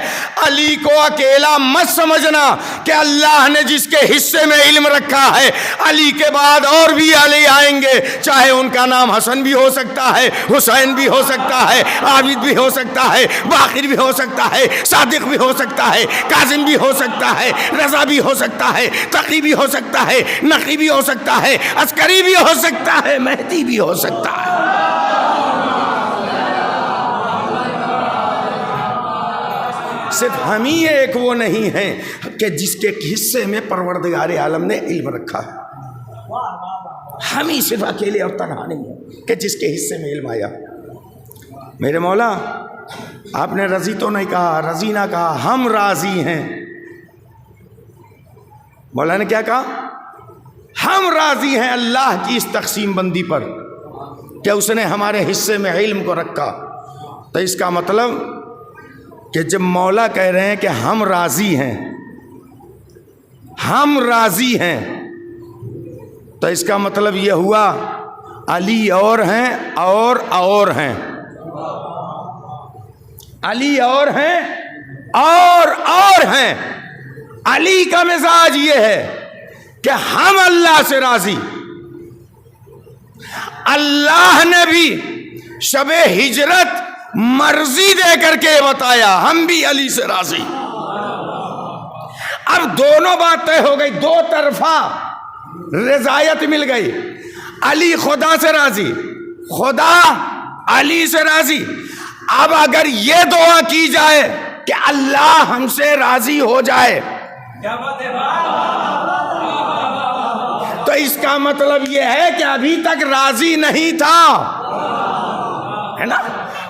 علی کو اکیلا مت سمجھنا کہ اللہ نے جس کے حصے میں علم رکھا ہے علی کے بعد اور بھی علی آئیں گے، چاہے ان کا نام حسن بھی ہو سکتا ہے، حسین بھی ہو سکتا ہے، عابد بھی ہو سکتا ہے، باقر بھی ہو سکتا ہے، صادق بھی ہو سکتا ہے، کاظم بھی ہو سکتا ہے، رضا بھی ہو سکتا ہے، تقی بھی ہو سکتا ہے، نقی بھی ہو سکتا ہے، عسکری بھی ہو سکتا ہے، مہدی بھی ہو سکتا ہے. صرف ہم ہی ایک وہ نہیں ہیں کہ جس کے حصے میں پروردگار عالم نے علم رکھا ہے. ہم ہی صرف اکیلے اور تنہا نہیں ہیں کہ جس کے حصے میں علم آیا. میرے مولا، آپ نے رضی تو نہیں کہا، رضینا کہا، ہم راضی ہیں. مولا نے کیا کہا؟ ہم راضی ہیں اللہ کی اس تقسیم بندی پر کہ اس نے ہمارے حصے میں علم کو رکھا. تو اس کا مطلب کہ جب مولا کہہ رہے ہیں کہ ہم راضی ہیں، ہم راضی ہیں، تو اس کا مطلب یہ ہوا علی اور ہیں اور ہیں، علی اور ہیں اور ہیں. علی کا مزاج یہ ہے کہ ہم اللہ سے راضی. اللہ نے بھی شب ہجرت مرضی دے کر کے بتایا، ہم بھی علی سے راضی. اب دونوں بات طے ہو گئی، دو طرفہ رضایت مل گئی. علی خدا سے راضی، خدا علی سے راضی. اب اگر یہ دعا کی جائے کہ اللہ ہم سے راضی ہو جائے، تو اس کا مطلب یہ ہے کہ ابھی تک راضی نہیں تھا، ہے نا؟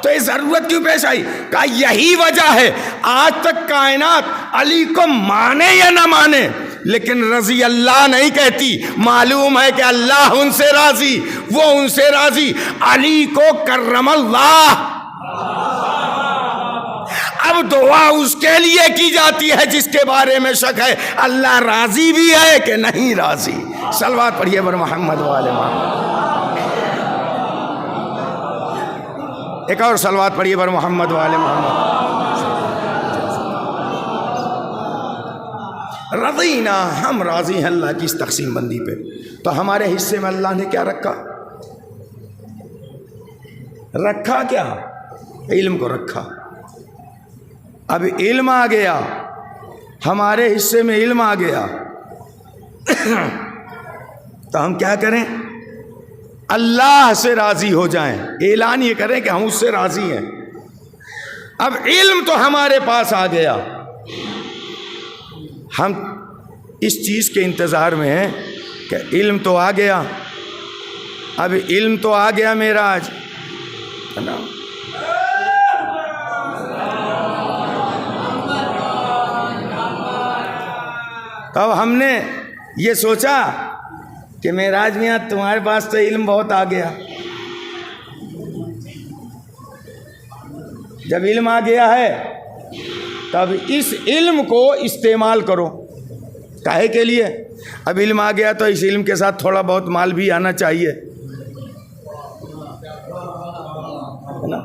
تو یہ ضرورت کیوں پیش آئی؟ کہا یہی وجہ ہے آج تک کائنات علی کو مانے یا نہ مانے لیکن رضی اللہ نہیں کہتی. معلوم ہے کہ اللہ ان سے راضی، وہ ان سے راضی. علی کو کرم اللہ. اب دعا اس کے لیے کی جاتی ہے جس کے بارے میں شک ہے اللہ راضی بھی ہے کہ نہیں راضی. صلوات پڑھیے بر محمد والے محمد. ایک اور صلوات پڑھیے بر محمد والے محمد. رضینا، ہم راضی ہیں اللہ کی اس تقسیم بندی پہ. تو ہمارے حصے میں اللہ نے کیا رکھا؟ رکھا کیا؟ علم کو رکھا. اب علم آ گیا، ہمارے حصے میں علم آ گیا تو ہم کیا کریں؟ اللہ سے راضی ہو جائیں، اعلان یہ کریں کہ ہم اس سے راضی ہیں. اب علم تو ہمارے پاس آ گیا، ہم اس چیز کے انتظار میں ہیں کہ علم تو آ گیا. اب علم تو آ گیا معراج، ہے نا؟ تب ہم نے یہ سوچا کہ معراج میاں تمہارے پاس تو علم بہت آ گیا. جب علم آ گیا ہے تب اس علم کو استعمال کرو. کاہے کے لیے؟ اب علم آ گیا تو اس علم کے ساتھ تھوڑا بہت مال بھی آنا چاہیے، ہے نا؟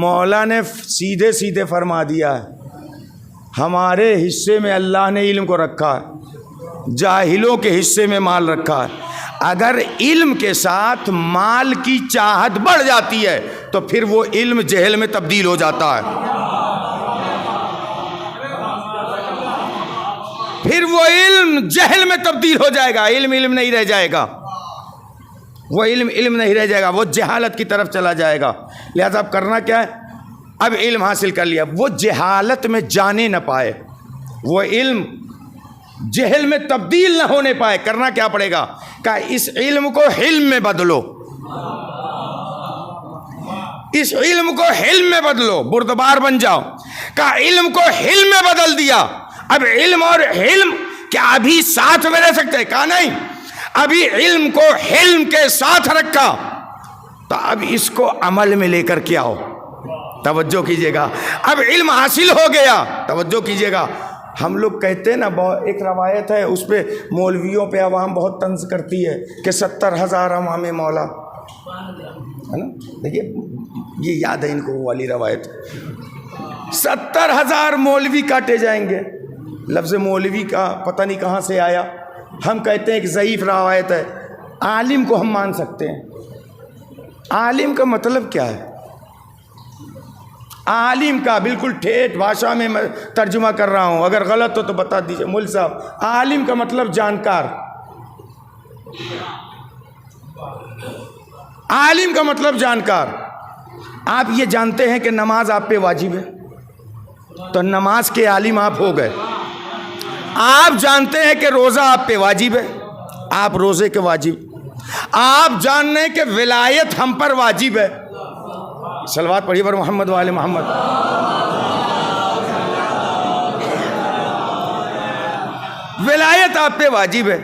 مولا نے سیدھے سیدھے فرما دیا ہے ہمارے حصے میں اللہ نے علم کو رکھا ہے، جاہلوں کے حصے میں مال رکھا ہے. اگر علم کے ساتھ مال کی چاہت بڑھ جاتی ہے تو پھر وہ علم جہل میں تبدیل ہو جاتا ہے، پھر وہ علم جہل میں تبدیل ہو جائے گا. علم علم نہیں رہ جائے گا، وہ علم علم نہیں رہ جائے گا، وہ جہالت کی طرف چلا جائے گا. لہذا اب کرنا کیا ہے؟ اب علم حاصل کر لیا، وہ جہالت میں جانے نہ پائے، وہ علم جہل میں تبدیل نہ ہونے پائے. کرنا کیا پڑے گا؟ کہ اس علم کو حلم میں بدلو، اس علم کو حلم میں بدلو، بردبار بن جاؤ. کہ علم کو حلم میں بدل دیا. اب علم اور حلم کیا ابھی ساتھ میں رہ سکتے؟ کہا نہیں، ابھی علم کو حلم کے ساتھ رکھا تو اب اس کو عمل میں لے کر کے آؤ. توجہ کیجیے گا، اب علم حاصل ہو گیا. توجہ کیجیے گا، ہم لوگ کہتے ہیں نا، ایک روایت ہے اس پہ مولویوں پہ عوام بہت طنز کرتی ہے کہ 70,000 امام مولا، ہے نا؟ دیکھیے یہ یاد ہے ان کو وہ والی روایت، 70,000 مولوی کاٹے جائیں گے. لفظ مولوی کا پتہ نہیں کہاں سے آیا. ہم کہتے ہیں کہ ضعیف روایت ہے. عالم کو ہم مان سکتے ہیں. عالم کا مطلب کیا ہے؟ عالم کا بالکل ٹھیٹ بھاشا میں ترجمہ کر رہا ہوں، اگر غلط ہو تو بتا دیجئے مول صاحب. عالم کا مطلب جانکار، عالم کا مطلب جانکار. آپ یہ جانتے ہیں کہ نماز آپ پہ واجب ہے تو نماز کے عالم آپ ہو گئے. آپ جانتے ہیں کہ روزہ آپ پہ واجب ہے، آپ روزے کے واجب. آپ جان رہے ہیں کہ ولایت ہم پر واجب ہے. صلوات پڑھیے پر محمد و آل محمد. ولایت آپ پہ واجب ہے.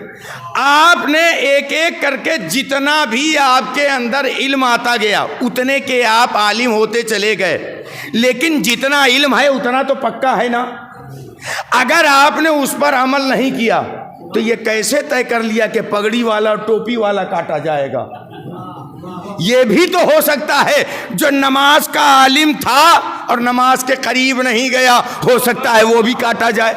آپ نے ایک ایک کر کے جتنا بھی آپ کے اندر علم آتا گیا اتنے کے آپ عالم ہوتے چلے گئے. لیکن جتنا علم ہے اتنا تو پکا ہے نا. اگر آپ نے اس پر عمل نہیں کیا تو یہ کیسے طے کر لیا کہ پگڑی والا اور ٹوپی والا کاٹا جائے گا؟ یہ بھی تو ہو سکتا ہے جو نماز کا عالم تھا اور نماز کے قریب نہیں گیا، ہو سکتا ہے وہ بھی کاٹا جائے.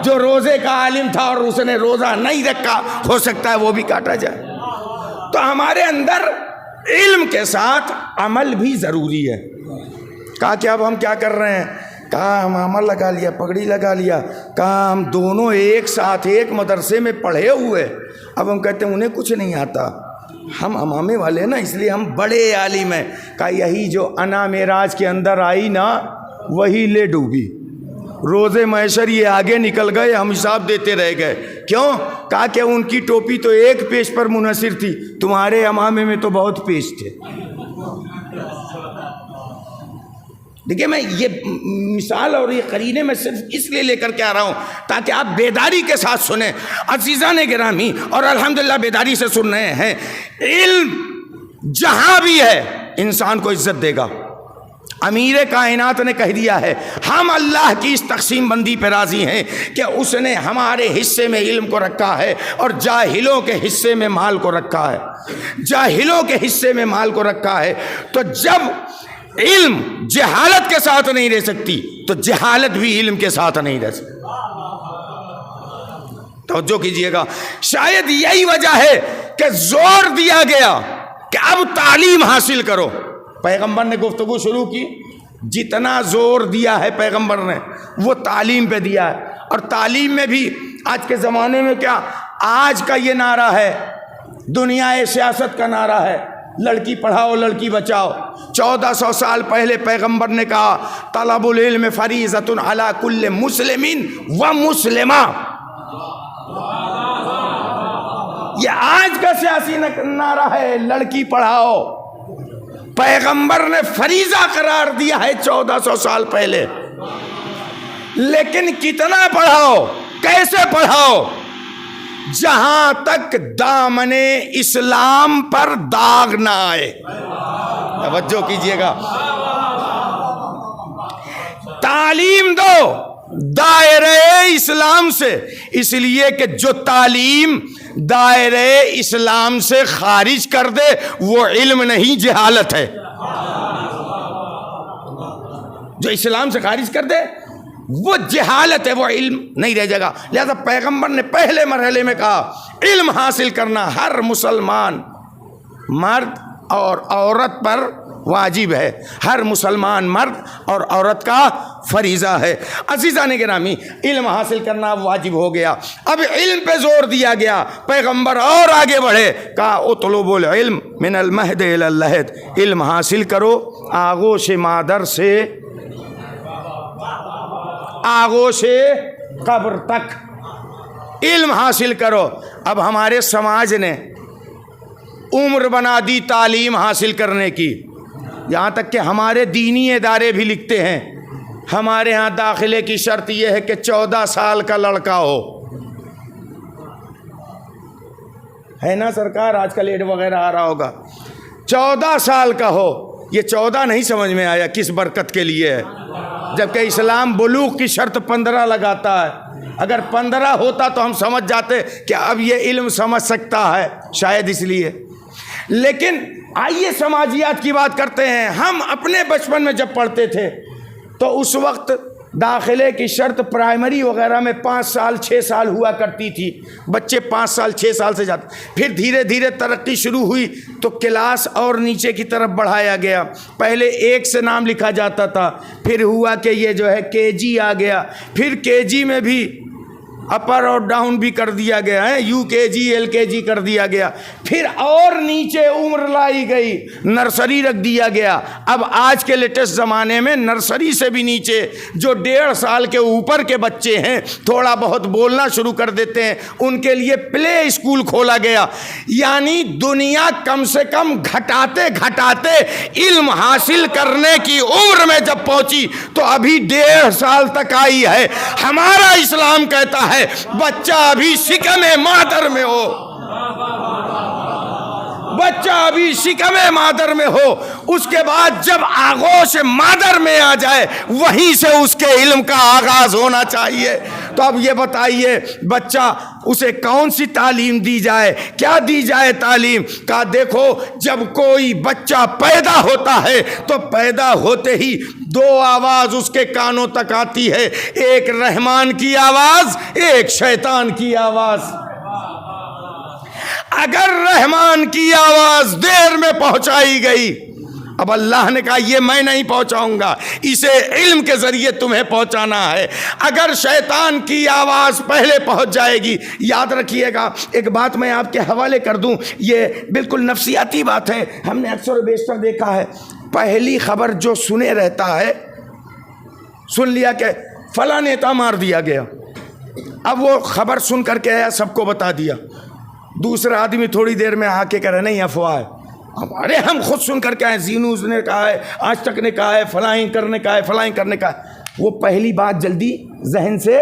جو روزے کا عالم تھا اور اس نے روزہ نہیں رکھا، ہو سکتا ہے وہ بھی کاٹا جائے. تو ہمارے اندر علم کے ساتھ عمل بھی ضروری ہے. کہا کہ اب ہم کیا کر رہے ہیں؟ کہا ہم عمل لگا لیا، پگڑی لگا لیا. کہا ہم دونوں ایک ساتھ ایک مدرسے میں پڑھے ہوئے، اب ہم کہتے ہیں انہیں کچھ نہیں آتا، ہم امامے والے ہیں نا اس لیے ہم بڑے عالم ہیں. کہا یہی جو انا معراج کے اندر آئی نا وہی لے ڈوبی. روزے محشر یہ آگے نکل گئے، ہم حساب دیتے رہ گئے. کیوں؟ کہا کہ ان کی ٹوپی تو ایک پیش پر منحصر تھی، تمہارے امامے میں تو بہت پیش تھے. دیکھیے میں یہ مثال اور یہ قرینے میں صرف اس لیے لے کر کے آ رہا ہوں تاکہ آپ بیداری کے ساتھ سنیں. عزیزان گرامی، اور الحمدللہ بیداری سے سن رہے ہیں. علم جہاں بھی ہے انسان کو عزت دے گا. امیر کائنات نے کہہ دیا ہے ہم اللہ کی اس تقسیم بندی پہ راضی ہیں کہ اس نے ہمارے حصے میں علم کو رکھا ہے اور جاہلوں کے حصے میں مال کو رکھا ہے. جاہلوں کے حصے میں مال کو رکھا ہے. تو جب علم جہالت کے ساتھ نہیں رہ سکتی تو جہالت بھی علم کے ساتھ نہیں رہ سکتی. توجہ کیجئے گا. شاید یہی وجہ ہے کہ زور دیا گیا کہ اب تعلیم حاصل کرو. پیغمبر نے گفتگو شروع کی, جتنا زور دیا ہے پیغمبر نے وہ تعلیم پہ دیا ہے. اور تعلیم میں بھی آج کے زمانے میں کیا, آج کا یہ نعرہ ہے, دنیا سیاست کا نعرہ ہے, لڑکی پڑھاؤ لڑکی بچاؤ. 1400 سال پہلے پیغمبر نے کہا طلب العلم فریضۃ علی کل مسلم و مسلمہ. یہ آج کا سیاسی نعرہ ہے, لڑکی پڑھاؤ. پیغمبر نے فریضہ قرار دیا ہے 1400 سال پہلے. لیکن کتنا پڑھاؤ, کیسے پڑھاؤ, جہاں تک دامن اسلام پر داغ نہ آئے. توجہ کیجئے گا. تعلیم دو دائرہ اسلام سے, اس لیے کہ جو تعلیم دائرہ اسلام سے خارج کر دے وہ علم نہیں, جہالت ہے. جو اسلام سے خارج کر دے وہ جہالت ہے, وہ علم نہیں رہ جائے گا. لہذا پیغمبر نے پہلے مرحلے میں کہا علم حاصل کرنا ہر مسلمان مرد اور عورت پر واجب ہے, ہر مسلمان مرد اور عورت کا فریضہ ہے. عزیزان گرامی, علم حاصل کرنا واجب ہو گیا. اب علم پہ زور دیا گیا. پیغمبر اور آگے بڑھے, کہا اطلبوا العلم من المہد الی اللحد, علم حاصل کرو آغوش مادر سے آغوش قبر تک علم حاصل کرو. اب ہمارے سماج نے عمر بنا دی تعلیم حاصل کرنے کی, یہاں تک کہ ہمارے دینی ادارے بھی لکھتے ہیں ہمارے ہاں داخلے کی شرط یہ ہے کہ 14 سال کا لڑکا ہو. ہے نا سرکار, آج کل ایڈ وغیرہ آ رہا ہوگا, 14 سال کا ہو. یہ 14 نہیں سمجھ میں آیا کس برکت کے لیے ہے, جبکہ اسلام بلوغ کی شرط 15 لگاتا ہے. اگر 15 ہوتا تو ہم سمجھ جاتے کہ اب یہ علم سمجھ سکتا ہے, شاید اس لیے. لیکن آئیے سماجیات کی بات کرتے ہیں. ہم اپنے بچپن میں جب پڑھتے تھے تو اس وقت داخلے کی شرط پرائمری وغیرہ میں 5 سال 6 سال ہوا کرتی تھی. بچے 5 سال 6 سال سے جاتے. پھر دھیرے دھیرے ترقی شروع ہوئی تو کلاس اور نیچے کی طرف بڑھایا گیا. پہلے 1 سے نام لکھا جاتا تھا, پھر ہوا کہ یہ جو ہے KG آ گیا, پھر KG میں بھی اپر اور ڈاؤن بھی کر دیا گیا ہے, UKG LKG کر دیا گیا. پھر اور نیچے عمر لائی گئی, نرسری رکھ دیا گیا. اب آج کے لیٹسٹ زمانے میں نرسری سے بھی نیچے جو 1.5 سال کے اوپر کے بچے ہیں, تھوڑا بہت بولنا شروع کر دیتے ہیں, ان کے لیے پلے اسکول کھولا گیا. یعنی دنیا کم سے کم گھٹاتے گھٹاتے علم حاصل کرنے کی عمر میں جب پہنچی تو ابھی 1.5 سال تک آئی ہے. ہمارا اسلام کہتا ہے بچہ ابھی شکم مادر میں ہو, بچہ ابھی شکم مادر میں ہو, اس کے بعد جب آغوش مادر میں آ جائے وہیں سے اس کے علم کا آغاز ہونا چاہیے. تو اب یہ بتائیے بچہ اسے کون سی تعلیم دی جائے, کیا دی جائے تعلیم؟ کہا دیکھو جب کوئی بچہ پیدا ہوتا ہے تو پیدا ہوتے ہی 2 آواز اس کے کانوں تک آتی ہے, ایک رحمان کی آواز, ایک شیطان کی آواز. اگر رحمان کی آواز دیر میں پہنچائی گئی, اب اللہ نے کہا یہ میں نہیں پہنچاؤں گا, اسے علم کے ذریعے تمہیں پہنچانا ہے. اگر شیطان کی آواز پہلے پہنچ جائے گی, یاد رکھیے گا ایک بات میں آپ کے حوالے کر دوں, یہ بالکل نفسیاتی بات ہے, ہم نے اکثر و بیشتر دیکھا ہے. پہلی خبر جو سنے رہتا ہے, سن لیا کہ فلاں نیتا مار دیا گیا, اب وہ خبر سن کر کے آیا, سب کو بتا دیا. دوسرا آدمی تھوڑی دیر میں آ کے کہہ رہے نہیں افواہ ہے, ارے ہم خود سن کر کے آئے, زی نیوز نے کہا ہے, آج تک نے کہا ہے, فلائنگ کرنے کا ہے, فلائنگ کرنے کا ہے. وہ پہلی بات جلدی ذہن سے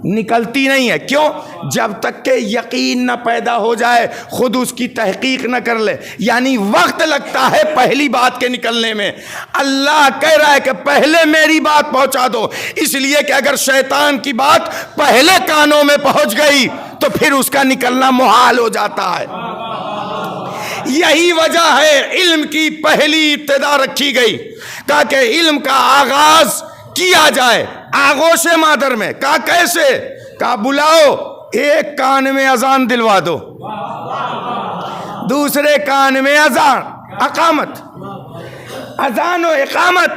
نکلتی نہیں ہے. کیوں؟ جب تک کہ یقین نہ پیدا ہو جائے, خود اس کی تحقیق نہ کر لے. یعنی وقت لگتا ہے پہلی بات کے نکلنے میں. اللہ کہہ رہا ہے کہ پہلے میری بات پہنچا دو, اس لیے کہ اگر شیطان کی بات پہلے کانوں میں پہنچ گئی تو پھر اس کا نکلنا محال ہو جاتا ہے. یہی وجہ ہے علم کی پہلی ابتدا رکھی گئی، کہا کہ علم کا آغاز کیا جائے آغوش مادر میں۔ کہا کیسے؟ کہا بلاؤ، ایک کان میں اذان دلوا دو، دوسرے کان میں اذان اقامت، اذان و اقامت۔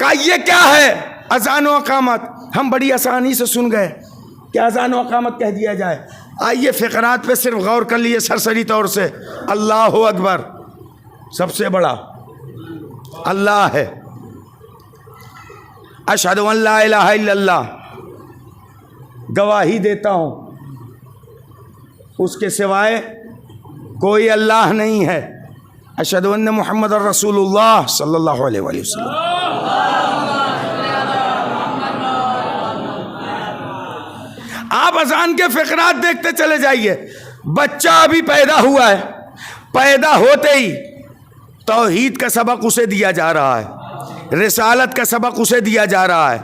کہا یہ کیا ہے اذان و اقامت؟ ہم بڑی آسانی سے سن گئے کہ اذان و اقامت کہہ دیا جائے۔ آئیے فقرات پہ صرف غور کر لیے سرسری طور سے۔ اللہ اکبر، سب سے بڑا اللہ ہے۔ اشہد ان لا الہ الا اللہ، گواہی دیتا ہوں اس کے سوائے کوئی اللہ نہیں ہے۔ اشہد ان محمد رسول اللہ صلی اللہ علیہ وآلہ وسلم۔ آپ اذان کے فقرات دیکھتے چلے جائیے۔ بچہ ابھی پیدا ہوا ہے، پیدا ہوتے ہی توحید کا سبق اسے دیا جا رہا ہے، رسالت کا سبق اسے دیا جا رہا ہے،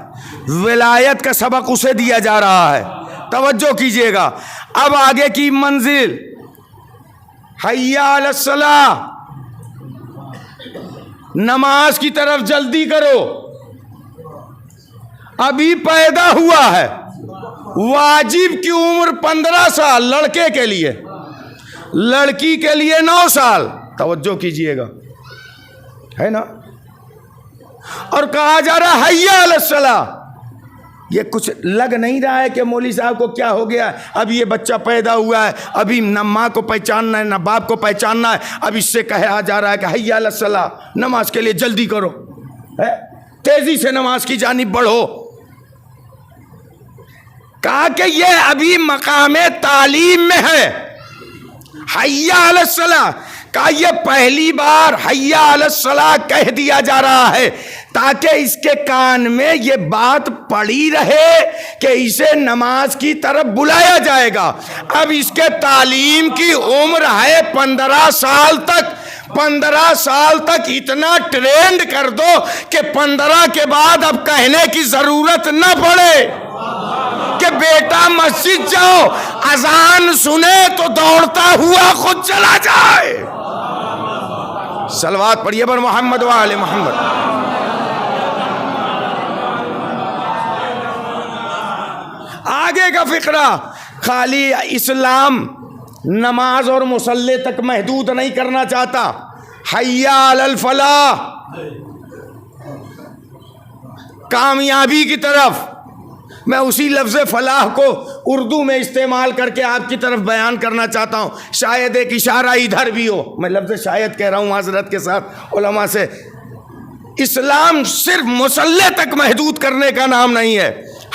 ولایت کا سبق اسے دیا جا رہا ہے۔ توجہ کیجئے گا، اب آگے کی منزل، حی علی الصلاۃ، نماز کی طرف جلدی کرو۔ ابھی پیدا ہوا ہے، واجب کی عمر 15 سال لڑکے کے لیے، لڑکی کے لیے 9 سال۔ توجہ کیجئے گا، ہے نا؟ اور کہا جا رہا ہے حی علی الصلاۃ۔ یہ کچھ لگ نہیں رہا ہے کہ مولوی صاحب کو کیا ہو گیا ہے؟ اب یہ بچہ پیدا ہوا ہے، ابھی نہ ماں کو پہچاننا ہے نہ باپ کو پہچاننا ہے، اب اس سے کہا جا رہا ہے کہ حی علی الصلاۃ، نماز کے لیے جلدی کرو، تیزی سے نماز کی جانب بڑھو۔ کہا کہ یہ ابھی مقام تعلیم میں ہے، حی علی الصلاۃ۔ کہا یہ پہلی بار حی علی الصلاۃ کہہ دیا جا رہا ہے تاکہ اس کے کان میں یہ بات پڑی رہے کہ اسے نماز کی طرف بلایا جائے گا۔ اب اس کے تعلیم کی عمر ہے 15 سال تک۔ 15 سال تک اتنا ٹرینڈ کر دو کہ 15 کے بعد اب کہنے کی ضرورت نہ پڑے کہ بیٹا مسجد جاؤ، اذان سنے تو دوڑتا ہوا خود چلا جائے۔ صلوات پڑھیے بر محمد و آل محمد۔ آگے کا فقرہ، خالی اسلام نماز اور مصلی تک محدود نہیں کرنا چاہتا۔ حی علی الفلاح، کامیابی کی طرف۔ میں اسی لفظ فلاح کو اردو میں استعمال کر کے آپ کی طرف بیان کرنا چاہتا ہوں، شاید ایک اشارہ ادھر بھی ہو۔ میں لفظ شاید کہہ رہا ہوں معذرت کے ساتھ علماء سے۔ اسلام صرف مصلی تک محدود کرنے کا نام نہیں ہے۔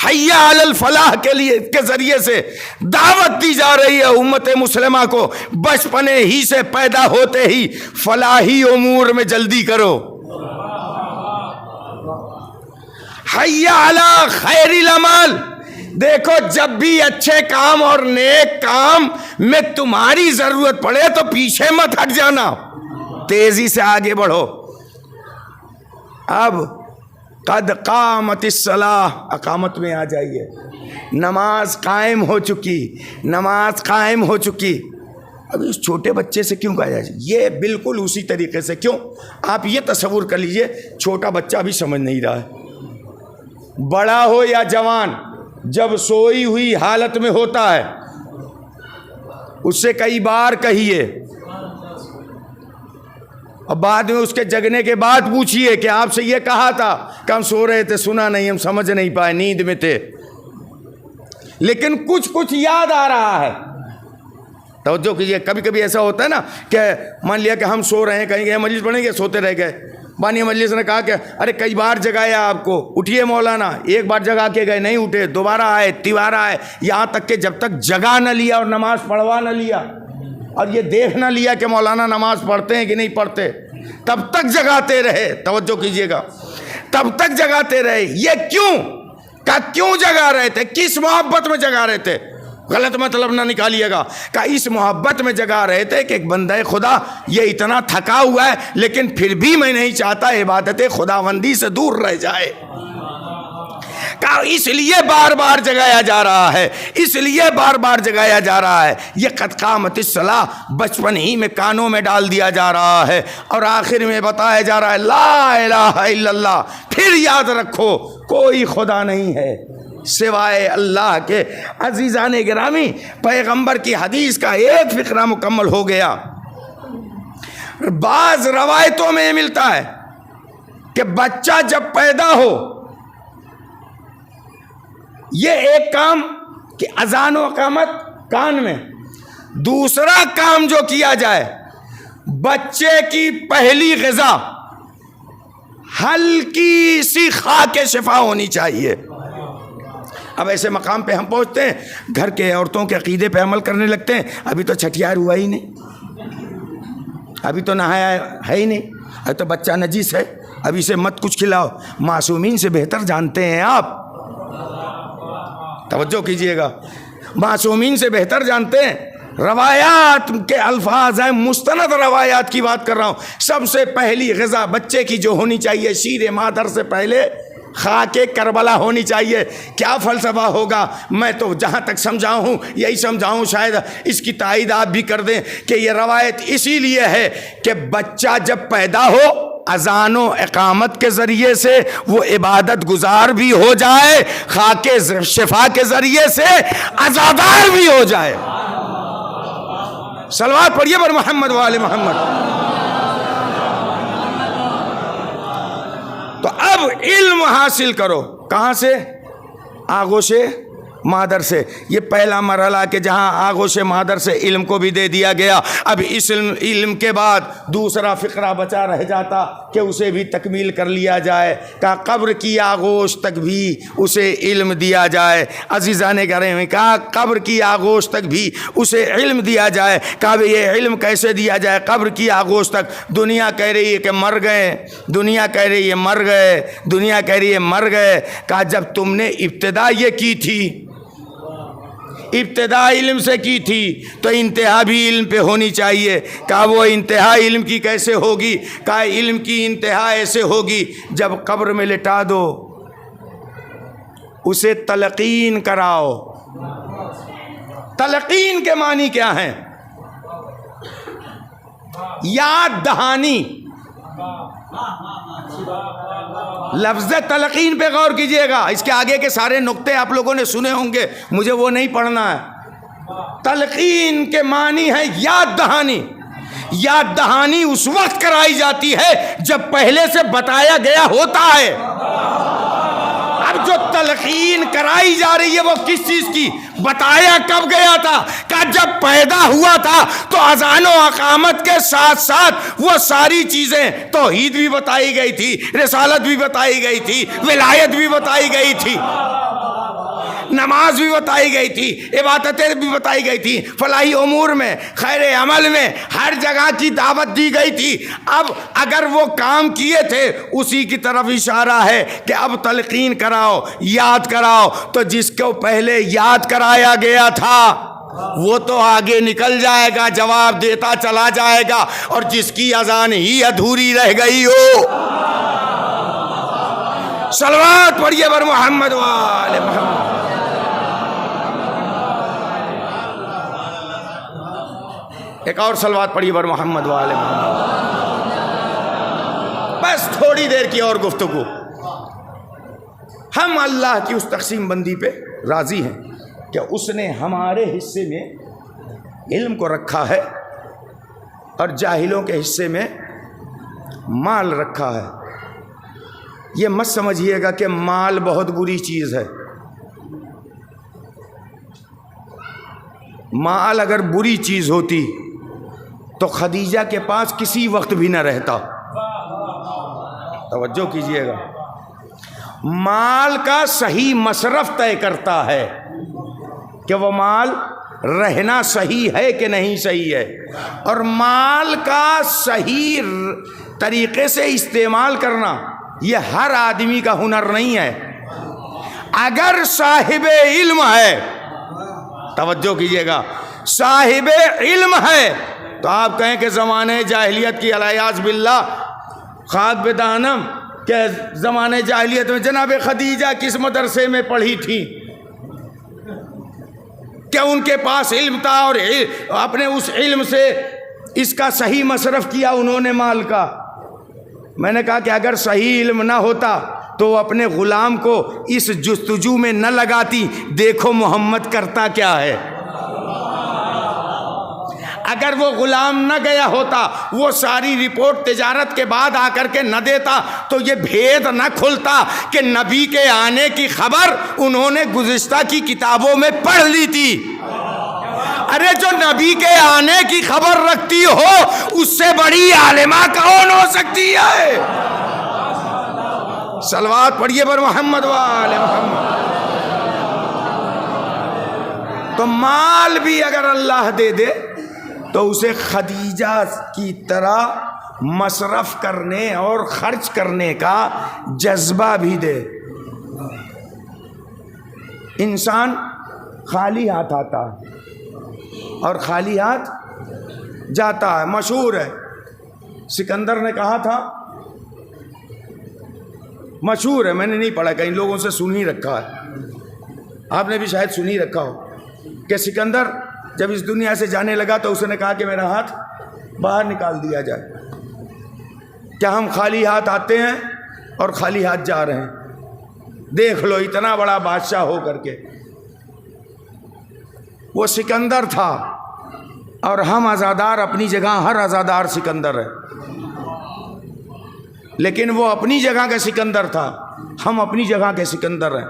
حی علی الفلاح کے لیے کے ذریعے سے دعوت دی جا رہی ہے امت مسلمہ کو، بچپنے ہی سے پیدا ہوتے ہی فلاحی امور میں جلدی کرو۔ حی علی خیر العمل، دیکھو جب بھی اچھے کام اور نیک کام میں تمہاری ضرورت پڑے تو پیچھے مت ہٹ جانا، تیزی سے آگے بڑھو۔ اب قد قامت الصلاۃ، اقامت میں آ جائیے۔ نماز قائم ہو چکی، نماز قائم ہو چکی۔ اب اس چھوٹے بچے سے کیوں کہا جائے؟ یہ بالکل اسی طریقے سے۔ کیوں؟ آپ یہ تصور کر لیجئے، چھوٹا بچہ بھی سمجھ نہیں رہا ہے، بڑا ہو یا جوان، جب سوئی ہوئی حالت میں ہوتا ہے اس سے کئی بار کہیے، اور بعد میں اس کے جگنے کے بعد پوچھئے کہ آپ سے یہ کہا تھا کہ ہم سو رہے تھے، سنا نہیں، ہم سمجھ نہیں پائے، نیند میں تھے، لیکن کچھ یاد آ رہا ہے۔ توجہ کیجئے، کبھی کبھی ایسا ہوتا ہے نا کہ مان لیا کہ ہم سو رہے ہیں، کہیں گے مجلس پڑھیں گے، سوتے رہ گئے۔ بانی مجلس نے کہا کہ ارے کئی بار جگایا آپ کو، اٹھیے مولانا، ایک بار جگا کے گئے، نہیں اٹھے، دوبارہ آئے، تیوارہ آئے، یہاں تک کہ جب تک جگا نہ لیا اور نماز پڑھوا نہ لیا اور یہ دیکھ نہ لیا کہ مولانا نماز پڑھتے ہیں کہ نہیں پڑھتے، تب تک جگاتے رہے۔ توجہ کیجئے گا، تب تک جگاتے رہے۔ یہ کیوں جگا رہے تھے؟ کس محبت میں جگا رہے تھے؟ غلط مطلب نہ نکالیے گا کہ اس محبت میں جگا رہے تھے کہ ایک بندہ خدا یہ اتنا تھکا ہوا ہے لیکن پھر بھی میں نہیں چاہتا عبادت خداوندی سے دور رہ جائے۔ اس لیے بار بار جگایا جا رہا ہے، اس لیے بار بار جگایا جا رہا ہے. یہ قد قامت الصلاۃ بچپن ہی میں کانوں میں ڈال دیا جا رہا ہے اور آخر میں بتایا جا رہا ہے لا الہ الا اللہ. پھر یاد رکھو کوئی خدا نہیں ہے سوائے اللہ کے. عزیزان گرامی، پیغمبر کی حدیث کا ایک فقرہ مکمل ہو گیا. بعض روایتوں میں یہ ملتا ہے کہ بچہ جب پیدا ہو، یہ ایک کام کہ اذان و اقامت کان میں، دوسرا کام جو کیا جائے بچے کی پہلی غذا ہلکی سی خاک شفا ہونی چاہیے. اب ایسے مقام پہ ہم پہنچتے ہیں، گھر کے عورتوں کے عقیدے پہ عمل کرنے لگتے ہیں. ابھی تو چھٹیار ہوا ہی نہیں، ابھی تو نہایا ہے ہی نہیں، ابھی تو بچہ نجیس ہے، ابھی سے مت کچھ کھلاؤ. معصومین سے بہتر جانتے ہیں آپ، توجہ کیجئے گا، معصومین سے بہتر جانتے ہیں. روایات کے الفاظ ہیں، مستند روایات کی بات کر رہا ہوں. سب سے پہلی غذا بچے کی جو ہونی چاہیے، شیر مادر سے پہلے خاک کربلا ہونی چاہیے. کیا فلسفہ ہوگا؟ میں تو جہاں تک سمجھا ہوں یہی سمجھاؤں، شاید اس کی تائید آپ بھی کر دیں کہ یہ روایت اسی لیے ہے کہ بچہ جب پیدا ہو اذان و اقامت کے ذریعے سے وہ عبادت گزار بھی ہو جائے، خاک شفا کے ذریعے سے عزادار بھی ہو جائے. صلوات پڑھیے پر محمد وآل محمد. تو اب علم حاصل کرو کہاں سے؟ آغوش مادر سے. یہ پہلا مرحلہ کہ جہاں آغوش مادر سے علم کو بھی دے دیا گیا. اب اس علم کے بعد دوسرا فقرہ بچا رہ جاتا کہ اسے بھی تکمیل کر لیا جائے. کہا قبر کی آغوش تک بھی اسے علم دیا جائے. عزیزان گرامی، کہا قبر کی آغوش تک بھی اسے علم دیا جائے. کہا یہ علم کیسے دیا جائے قبر کی آغوش تک؟ دنیا کہہ رہی ہے کہ مر گئے، دنیا کہہ رہی ہے مر گئے، دنیا کہہ رہی ہے مر گئے. کہا جب تم نے ابتدا یہ کی تھی، ابتدا علم سے کی تھی، تو انتہا بھی علم پہ ہونی چاہیے. کہا وہ انتہا علم کی کیسے ہوگی؟ کہا علم کی انتہا ایسے ہوگی جب قبر میں لٹا دو، اسے تلقین کراؤ. تلقین کے معنی کیا ہیں؟ یاد دہانی. لفظ تلقین پہ غور کیجئے گا، اس کے آگے کے سارے نقطے آپ لوگوں نے سنے ہوں گے، مجھے وہ نہیں پڑھنا ہے. تلقین کے معنی ہے یاد دہانی. یاد دہانی اس وقت کرائی جاتی ہے جب پہلے سے بتایا گیا ہوتا ہے. اب جو تلقین کرائی جا رہی ہے وہ کس چیز کی؟ بتایا کب گیا تھا؟ کہ جب پیدا ہوا تھا تو اذان و اقامت کے ساتھ ساتھ وہ ساری چیزیں، توحید بھی بتائی گئی تھی، رسالت بھی بتائی گئی تھی، ولایت بھی بتائی گئی تھی، نماز بھی بتائی گئی تھی، عبادتیں بھی بتائی گئی تھی، فلاحی امور میں، خیر عمل میں، ہر جگہ کی دعوت دی گئی تھی. اب اگر وہ کام کیے تھے اسی کی طرف اشارہ ہے کہ اب تلقین کراؤ، یاد کراؤ. تو جس کو پہلے یاد کرایا گیا تھا وہ تو آگے نکل جائے گا، جواب دیتا چلا جائے گا، اور جس کی اذان ہی ادھوری رہ گئی ہو. صلوات پڑھیے بر محمد وآل محمد. ایک اور صلوات پڑھی بر محمد وآل محمد. بس تھوڑی دیر کی اور گفتگو. ہم اللہ کی اس تقسیم بندی پہ راضی ہیں کہ اس نے ہمارے حصے میں علم کو رکھا ہے اور جاہلوں کے حصے میں مال رکھا ہے. یہ مت سمجھیے گا کہ مال بہت بری چیز ہے. مال اگر بری چیز ہوتی تو خدیجہ کے پاس کسی وقت بھی نہ رہتا. توجہ کیجئے گا، مال کا صحیح مصرف طے کرتا ہے کہ وہ مال رہنا صحیح ہے کہ نہیں صحیح ہے، اور مال کا صحیح طریقے سے استعمال کرنا یہ ہر آدمی کا ہنر نہیں ہے. اگر صاحب علم ہے، توجہ کیجئے گا، صاحب علم ہے تو آپ کہیں کہ زمانے جاہلیت کی علیاذ باللہ خاک بدانم کہ زمانے جاہلیت میں جناب خدیجہ کس مدرسے میں پڑھی تھیں کہ ان کے پاس علم تھا اور اپنے اس علم سے اس کا صحیح مصرف کیا انہوں نے مال کا. میں نے کہا کہ اگر صحیح علم نہ ہوتا تو وہ اپنے غلام کو اس جستجو میں نہ لگاتی دیکھو محمد کرتا کیا ہے. اگر وہ غلام نہ گیا ہوتا, وہ ساری رپورٹ تجارت کے بعد آ کر کے نہ دیتا تو یہ بھید نہ کھلتا کہ نبی کے آنے کی خبر انہوں نے گزشتہ کی کتابوں میں پڑھ لی تھی. ارے جو نبی کے آنے کی خبر رکھتی ہو اس سے بڑی عالمہ کون ہو سکتی ہے؟ صلوات پڑھیے پر محمد وآل محمد. تو مال بھی اگر اللہ دے دے تو اسے خدیجہ کی طرح مصرف کرنے اور خرچ کرنے کا جذبہ بھی دے. انسان خالی ہاتھ آتا ہے اور خالی ہاتھ جاتا ہے. مشہور ہے, سکندر نے کہا تھا, مشہور ہے, میں نے نہیں پڑھا, کئی لوگوں سے سن ہی رکھا ہے, آپ نے بھی شاید سن ہی رکھا ہو, کہ سکندر جب اس دنیا سے جانے لگا تو اس نے کہا کہ میرا ہاتھ باہر نکال دیا جائے. کیا ہم خالی ہاتھ آتے ہیں اور خالی ہاتھ جا رہے ہیں؟ دیکھ لو, اتنا بڑا بادشاہ ہو کر کے. وہ سکندر تھا اور ہم عزادار اپنی جگہ, ہر عزادار سکندر ہے, لیکن وہ اپنی جگہ کا سکندر تھا, ہم اپنی جگہ کے سکندر ہیں.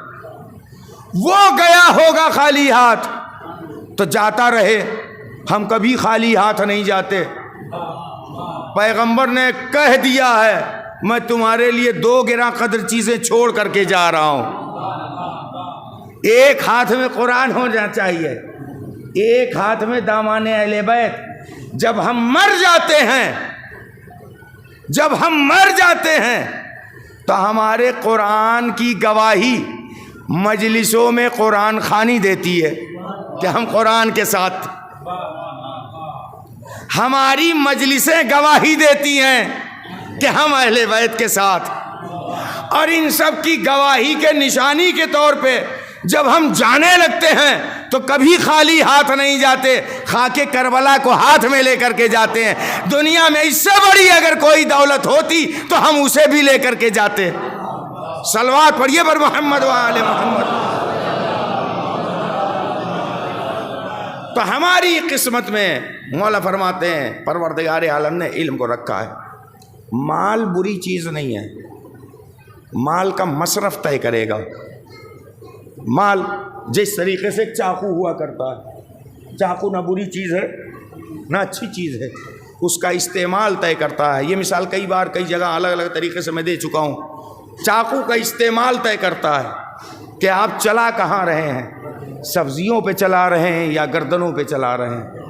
وہ گیا ہوگا خالی ہاتھ تو جاتا رہے, ہم کبھی خالی ہاتھ نہیں جاتے. پیغمبر نے کہہ دیا ہے میں تمہارے لیے 2 گراں قدر چیزیں چھوڑ کر کے جا رہا ہوں. ایک ہاتھ میں قرآن ہونا چاہیے, ایک ہاتھ میں دامان اہل بیت. جب ہم مر جاتے ہیں تو ہمارے قرآن کی گواہی مجلسوں میں قرآن خوانی دیتی ہے کہ ہم قرآن کے ساتھ, ہماری مجلسیں گواہی دیتی ہیں کہ ہم اہل بیت کے ساتھ. اور ان سب کی گواہی کے نشانی کے طور پہ جب ہم جانے لگتے ہیں تو کبھی خالی ہاتھ نہیں جاتے, خاک کربلا کو ہاتھ میں لے کر کے جاتے ہیں. دنیا میں اس سے بڑی اگر کوئی دولت ہوتی تو ہم اسے بھی لے کر کے جاتے. صلوات پڑھیے پر محمد وآل محمد. تو ہماری قسمت میں مولا فرماتے ہیں پروردگار عالم نے علم کو رکھا ہے. مال بری چیز نہیں ہے, مال کا مصرف طے کرے گا. مال جس طریقے سے چاقو ہوا کرتا ہے, چاقو نہ بری چیز ہے نہ اچھی چیز ہے, اس کا استعمال طے کرتا ہے. یہ مثال کئی بار کئی جگہ الگ الگ طریقے سے میں دے چکا ہوں. چاقو کا استعمال طے کرتا ہے کہ آپ چلا کہاں رہے ہیں, سبزیوں پہ چلا رہے ہیں یا گردنوں پہ چلا رہے ہیں.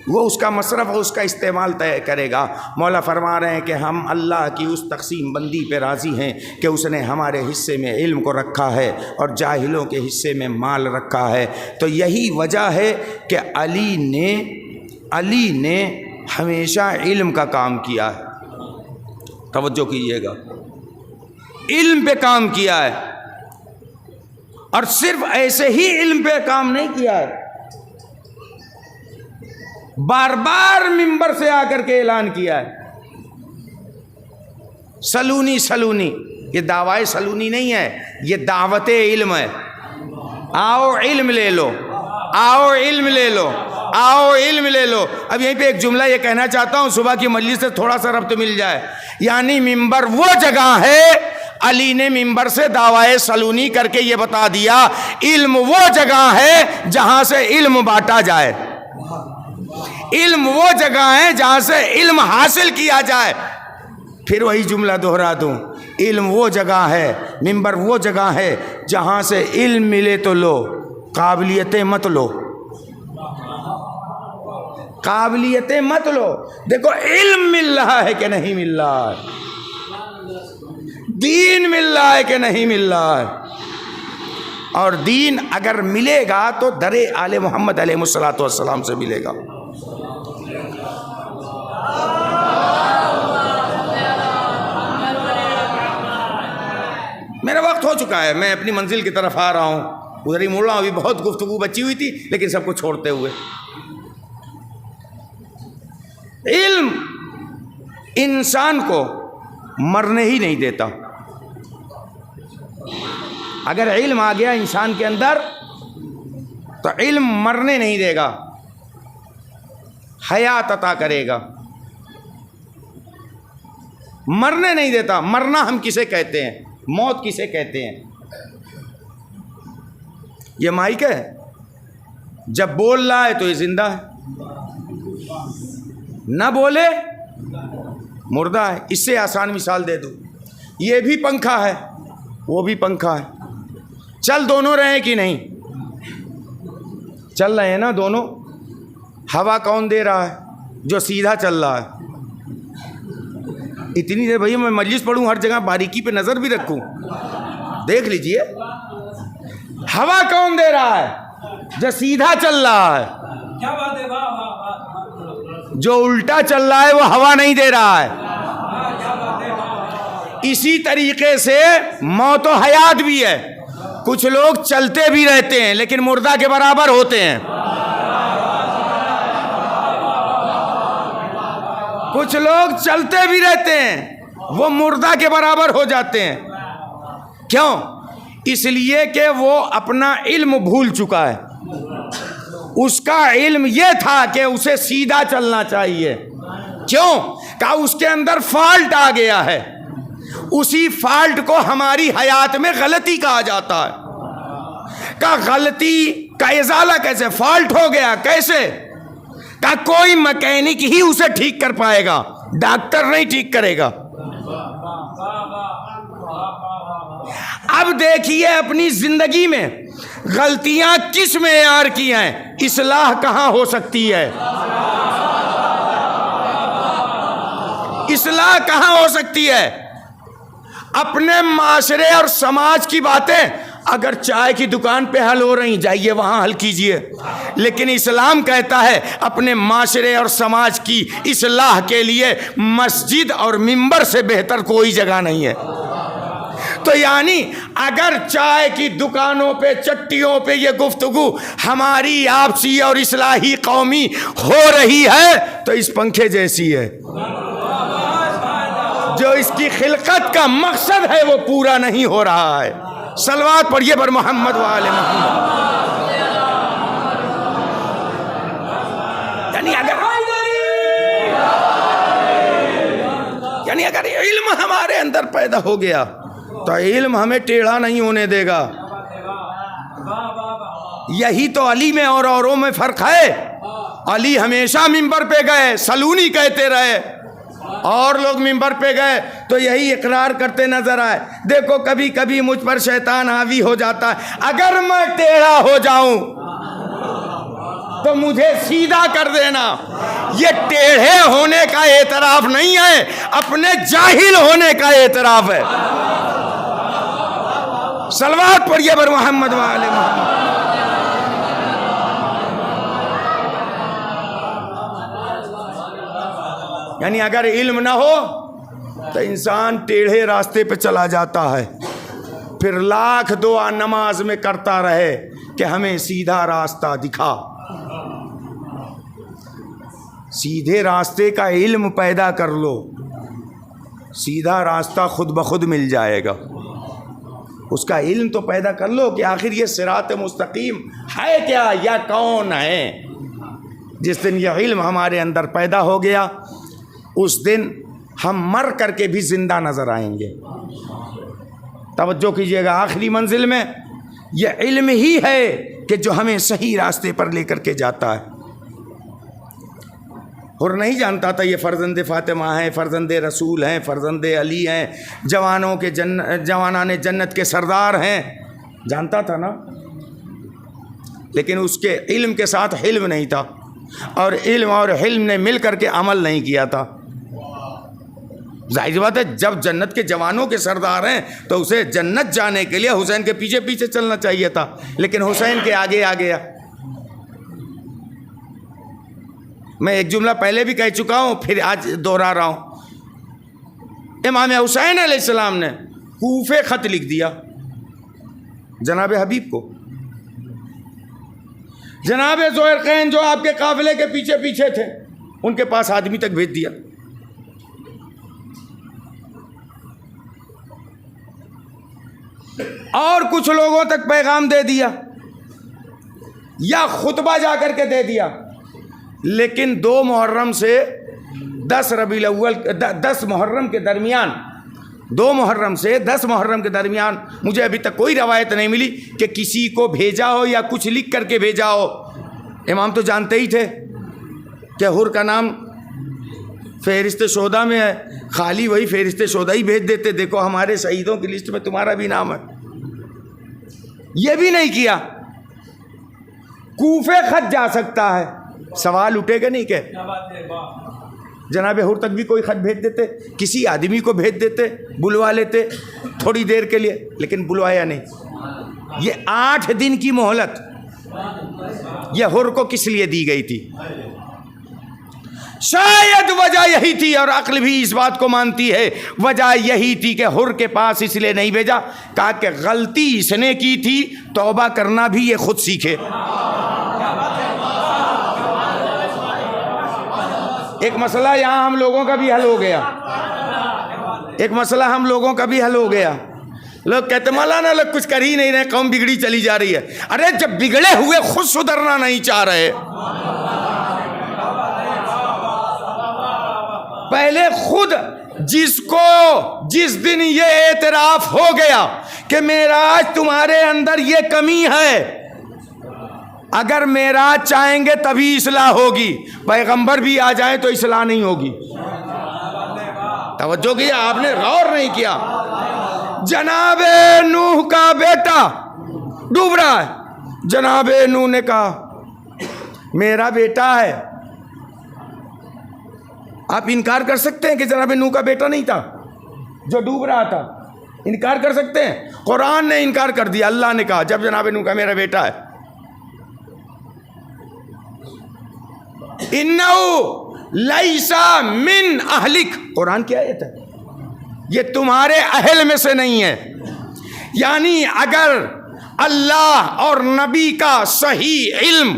وہ اس کا مصرف اس کا استعمال طے کرے گا. مولا فرما رہے ہیں کہ ہم اللہ کی اس تقسیم بندی پہ راضی ہیں کہ اس نے ہمارے حصے میں علم کو رکھا ہے اور جاہلوں کے حصے میں مال رکھا ہے. تو یہی وجہ ہے کہ علی نے ہمیشہ علم کا کام کیا ہے. توجہ کیجیے گا, علم پہ کام کیا ہے, اور صرف ایسے ہی علم پہ کام نہیں کیا ہے, بار بار ممبر سے آ کر کے اعلان کیا ہے. سلونی, یہ دعوی سلونی نہیں ہے, یہ دعوت علم ہے. آؤ علم لے لو, آؤ علم لے لو, آؤ علم لے لو. اب یہیں پہ ایک جملہ یہ کہنا چاہتا ہوں, صبح کی مجلس سے تھوڑا سا ربط مل جائے. یعنی ممبر وہ جگہ ہے, علی نے ممبر سے دعوی سلونی کر کے یہ بتا دیا, علم وہ جگہ ہے جہاں سے علم بانٹا جائے, علم وہ جگہ ہے جہاں سے علم حاصل کیا جائے. پھر وہی جملہ دہرا دوں, علم وہ جگہ ہے, ممبر وہ جگہ ہے جہاں سے علم ملے تو لو, قابلیتیں مت لو, قابلیتیں مت لو. دیکھو علم مل رہا ہے کہ نہیں مل رہا ہے, دین مل رہا ہے کہ نہیں مل رہا ہے. اور دین اگر ملے گا تو در آل محمد علیہ الصلوۃ والسلام سے ملے گا. ہو چکا ہے، میں اپنی منزل کی طرف آ رہا ہوں، ادھر ہی مڑ رہا ہوں، ابھی بہت گفتگو بچی ہوئی تھی لیکن سب کو چھوڑتے ہوئے۔ علم انسان کو مرنے ہی نہیں دیتا۔ اگر علم آ گیا انسان کے اندر تو علم مرنے نہیں دے گا، حیات عطا کرے گا، مرنے نہیں دیتا۔ مرنا ہم کسے کہتے ہیں؟ موت کسے کہتے ہیں؟ یہ مائک ہے، جب بول رہا ہے تو یہ زندہ ہے، نہ بولے مردہ ہے۔ اس سے آسان مثال دے دوں، یہ بھی پنکھا ہے وہ بھی پنکھا ہے، چل دونوں رہے کہ نہیں؟ چل رہے ہیں نا دونوں۔ ہوا کون دے رہا ہے؟ جو سیدھا چل رہا ہے۔ اتنی دیر بھائی میں مجلس پڑھوں، ہر جگہ باریکی پہ نظر بھی رکھوں، دیکھ لیجئے ہوا کون دے رہا ہے؟ جو سیدھا چل رہا ہے۔ جو الٹا چل رہا ہے وہ ہوا نہیں دے رہا ہے۔ اسی طریقے سے موت و حیات بھی ہے۔ کچھ لوگ چلتے بھی رہتے ہیں لیکن مردہ کے برابر ہوتے ہیں، کچھ لوگ چلتے بھی رہتے ہیں وہ مردہ کے برابر ہو جاتے ہیں۔ کیوں؟ اس لیے کہ وہ اپنا علم بھول چکا ہے۔ اس کا علم یہ تھا کہ اسے سیدھا چلنا چاہیے۔ کیوں؟ کہ اس کے اندر فالٹ آ گیا ہے۔ اسی فالٹ کو ہماری حیات میں غلطی کہا جاتا ہے۔ کہ غلطی کا ازالہ کیسے؟ فالٹ ہو گیا کیسے؟ کہ کوئی مکینک ہی اسے ٹھیک کر پائے گا، ڈاکٹر نہیں ٹھیک کرے گا۔ اب دیکھیے اپنی زندگی میں غلطیاں کس معیار کی ہیں، اصلاح کہاں ہو سکتی ہے؟ اصلاح کہاں ہو سکتی ہے؟ اپنے معاشرے اور سماج کی باتیں اگر چائے کی دکان پہ حل ہو رہی، جائیے وہاں حل کیجئے، لیکن اسلام کہتا ہے اپنے معاشرے اور سماج کی اصلاح کے لیے مسجد اور منبر سے بہتر کوئی جگہ نہیں ہے۔ تو یعنی اگر چائے کی دکانوں پہ، چٹیوں پہ یہ گفتگو ہماری آپسی اور اصلاحی قومی ہو رہی ہے تو اس پنکھے جیسی ہے۔ جو اس کی خلقت کا مقصد ہے وہ پورا نہیں ہو رہا ہے۔ صلوات پڑھیے بر محمد وآل محمد۔ یعنی اگر علم ہمارے اندر پیدا ہو گیا تو علم ہمیں ٹیڑھا نہیں ہونے دے گا۔ یہی تو علی میں اور اوروں میں فرق ہے۔ علی ہمیشہ منبر پہ گئے، سلونی کہتے رہے، اور لوگ منبر پہ گئے تو یہی اقرار کرتے نظر آئے، دیکھو کبھی کبھی مجھ پر شیطان حاوی ہو جاتا ہے، اگر میں ٹیڑھا ہو جاؤں تو مجھے سیدھا کر دینا۔ یہ ٹیڑھے ہونے کا اعتراف نہیں ہے، اپنے جاہل ہونے کا اعتراف ہے۔ صلوات پڑھیے بر محمد وآل محمد۔ یعنی اگر علم نہ ہو تو انسان ٹیڑھے راستے پہ چلا جاتا ہے، پھر لاکھ دعا نماز میں کرتا رہے کہ ہمیں سیدھا راستہ دکھا۔ سیدھے راستے کا علم پیدا کر لو، سیدھا راستہ خود بخود مل جائے گا۔ اس کا علم تو پیدا کر لو کہ آخر یہ صراط مستقیم ہے کیا یا کون ہے۔ جس دن یہ علم ہمارے اندر پیدا ہو گیا اس دن ہم مر کر کے بھی زندہ نظر آئیں گے۔ توجہ کیجئے گا، آخری منزل میں یہ علم ہی ہے کہ جو ہمیں صحیح راستے پر لے کر کے جاتا ہے۔ اور نہیں جانتا تھا یہ فرزند فاطمہ ہیں، فرزند رسول ہیں، فرزند علی ہیں، جوانان جنت کے سردار ہیں، جانتا تھا نا، لیکن اس کے علم کے ساتھ حلم نہیں تھا، اور علم اور حلم نے مل کر کے عمل نہیں کیا تھا۔ ظاہر بات ہے جب جنت کے جوانوں کے سردار ہیں تو اسے جنت جانے کے لیے حسین کے پیچھے پیچھے چلنا چاہیے تھا، لیکن حسین کے آگے آ گیا۔ میں ایک جملہ پہلے بھی کہہ چکا ہوں، پھر آج دوہرا رہا ہوں۔ امام حسین علیہ السلام نے کوفے خط لکھ دیا، جناب حبیب کو. جناب ذوالقرنین جو آپ کے قافلے کے پیچھے پیچھے تھے ان کے پاس آدمی تک بھیج دیا. اور کچھ لوگوں تک پیغام دے دیا یا خطبہ جا کر کے دے دیا. لیکن 2 محرم سے 10 ربیع الاول 10 محرم کے درمیان 2 محرم سے 10 محرم کے درمیان مجھے ابھی تک کوئی روایت نہیں ملی کہ کسی کو بھیجا ہو یا کچھ لکھ کر کے بھیجا ہو. امام تو جانتے ہی تھے کہ حر کا نام فہرست شہداء میں ہے, خالی وہی فہرست شہداء ہی بھیج دیتے, دیکھو ہمارے شہیدوں کی لسٹ میں تمہارا بھی نام ہے. یہ بھی نہیں کیا. کوفے خط جا سکتا ہے, سوال اٹھے گا نہیں کہ جناب حر تک بھی کوئی خط بھیج دیتے, کسی آدمی کو بھیج دیتے, بلوا لیتے تھوڑی دیر کے لیے, لیکن بلوایا نہیں. یہ 8 دن کی مہلت یہ حر کو کس لیے دی گئی تھی؟ شاید وجہ یہی تھی, اور عقل بھی اس بات کو مانتی ہے, وجہ یہی تھی کہ حر کے پاس اس لیے نہیں بھیجا, کہا کہ غلطی اس نے کی تھی, توبہ کرنا بھی یہ خود سیکھے. ایک مسئلہ یہاں ہم لوگوں کا بھی حل ہو گیا, ایک مسئلہ ہم لوگوں کا بھی حل ہو گیا. لوگ کہتے مولانا لوگ کچھ کر ہی نہیں رہے, قوم بگڑی چلی جا رہی ہے. ارے جب بگڑے ہوئے خود سدھرنا نہیں چاہ رہے, پہلے خود جس دن یہ اعتراف ہو گیا کہ معراج تمہارے اندر یہ کمی ہے, اگر معراج چاہیں گے تبھی اصلاح ہوگی, پیغمبر بھی آ جائیں تو اصلاح نہیں ہوگی. توجہ کیا آپ نے, غور نہیں کیا. جناب نوح کا بیٹا ڈوب رہا ہے, جناب نوح نے کہا میرا بیٹا ہے. آپ انکار کر سکتے ہیں کہ جناب نوح کا بیٹا نہیں تھا جو ڈوب رہا تھا؟ انکار کر سکتے ہیں؟ قرآن نے انکار کر دیا. اللہ نے کہا جب جناب نوح کا میرا بیٹا ہے. انہو لیسا من اہلک, قرآن کی آیت ہے, یہ تمہارے اہل میں سے نہیں ہے. یعنی اگر اللہ اور نبی کا صحیح علم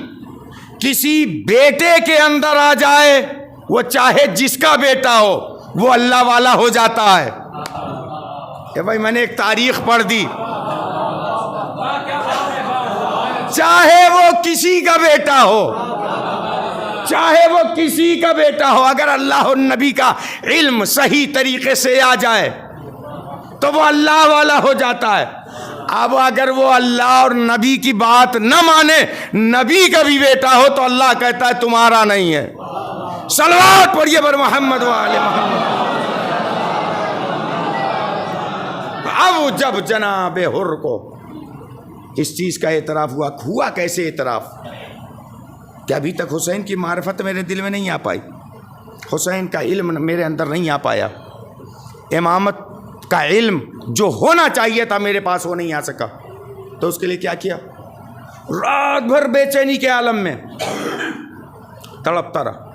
کسی بیٹے کے اندر آ جائے, وہ چاہے جس کا بیٹا ہو وہ اللہ والا ہو جاتا ہے. کہ بھائی میں نے ایک تاریخ پڑھ دی, چاہے وہ کسی کا بیٹا ہو, چاہے وہ کسی کا بیٹا ہو, اگر اللہ اور نبی کا علم صحیح طریقے سے آ جائے تو وہ اللہ والا ہو جاتا ہے. اب اگر وہ اللہ اور نبی کی بات نہ مانے, نبی کا بھی بیٹا ہو, تو اللہ کہتا ہے تمہارا نہیں ہے. صلوات پڑھیے بر محمد و آل محمد. اب جب جناب حر کو اس چیز کا اعتراف ہوا کیسے اعتراف؟ کہ ابھی تک حسین کی معرفت میرے دل میں نہیں آ پائی, حسین کا علم میرے اندر نہیں آ پایا, امامت کا علم جو ہونا چاہیے تھا میرے پاس وہ نہیں آ سکا. تو اس کے لیے کیا کیا؟ رات بھر بے چینی کے عالم میں تڑپتا رہا,